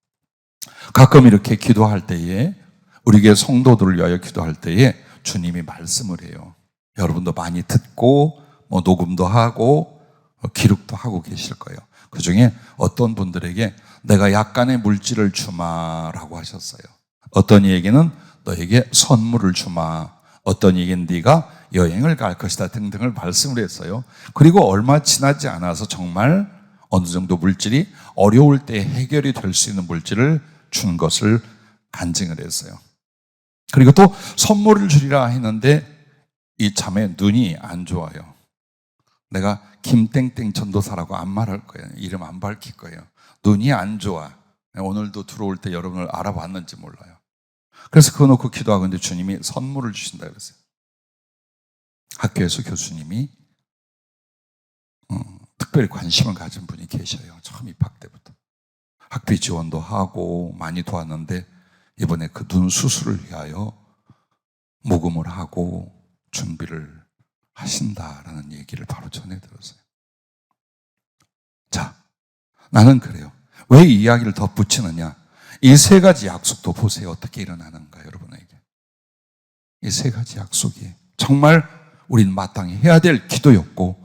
Speaker 1: 가끔 이렇게 기도할 때에, 우리 교회 성도들을 위하여 기도할 때에 주님이 말씀을 해요. 여러분도 많이 듣고 녹음도 하고 기록도 하고 계실 거예요. 그 중에 어떤 분들에게 내가 약간의 물질을 주마라고 하셨어요. 어떤 이에게는 너에게 선물을 주마, 어떤 이에게는 네가 여행을 갈 것이다 등등을 말씀을 했어요. 그리고 얼마 지나지 않아서 정말 어느 정도 물질이 어려울 때 해결이 될 수 있는 물질을 준 것을 간증을 했어요. 그리고 또 선물을 주리라 했는데 이 자매 눈이 안 좋아요. 내가 김땡땡 전도사라고 안 말할 거예요. 이름 안 밝힐 거예요. 눈이 안 좋아. 오늘도 들어올 때 여러분을 알아봤는지 몰라요. 그래서 그거 놓고 기도하고 있는데 주님이 선물을 주신다 그랬어요. 학교에서 교수님이 특별히 관심을 가진 분이 계셔요. 처음 입학 때부터. 학비 지원도 하고 많이 도왔는데 이번에 그 눈 수술을 위하여 모금을 하고 준비를 하신다라는 얘기를 바로 전해 들었어요. 자, 나는 그래요. 왜 이 이야기를 덧붙이느냐? 이 세 가지 약속도 보세요. 어떻게 일어나는가, 여러분에게. 이 세 가지 약속이 정말 우리는 마땅히 해야 될 기도였고,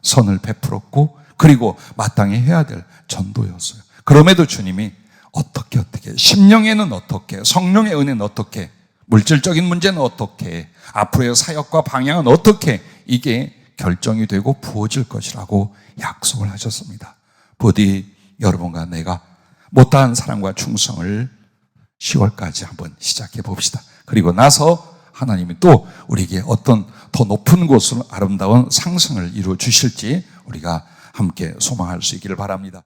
Speaker 1: 선을 베풀었고, 그리고 마땅히 해야 될 전도였어요. 그럼에도 주님이 어떻게, 심령에는 어떻게, 성령의 은혜는 어떻게, 물질적인 문제는 어떻게, 앞으로의 사역과 방향은 어떻게, 이게 결정이 되고 부어질 것이라고 약속을 하셨습니다. 부디 여러분과 내가 못다한 사랑과 충성을 10월까지 한번 시작해 봅시다. 그리고 나서 하나님이 또 우리에게 어떤 더 높은 곳으로 아름다운 상승을 이루어 주실지 우리가 함께 소망할 수 있기를 바랍니다.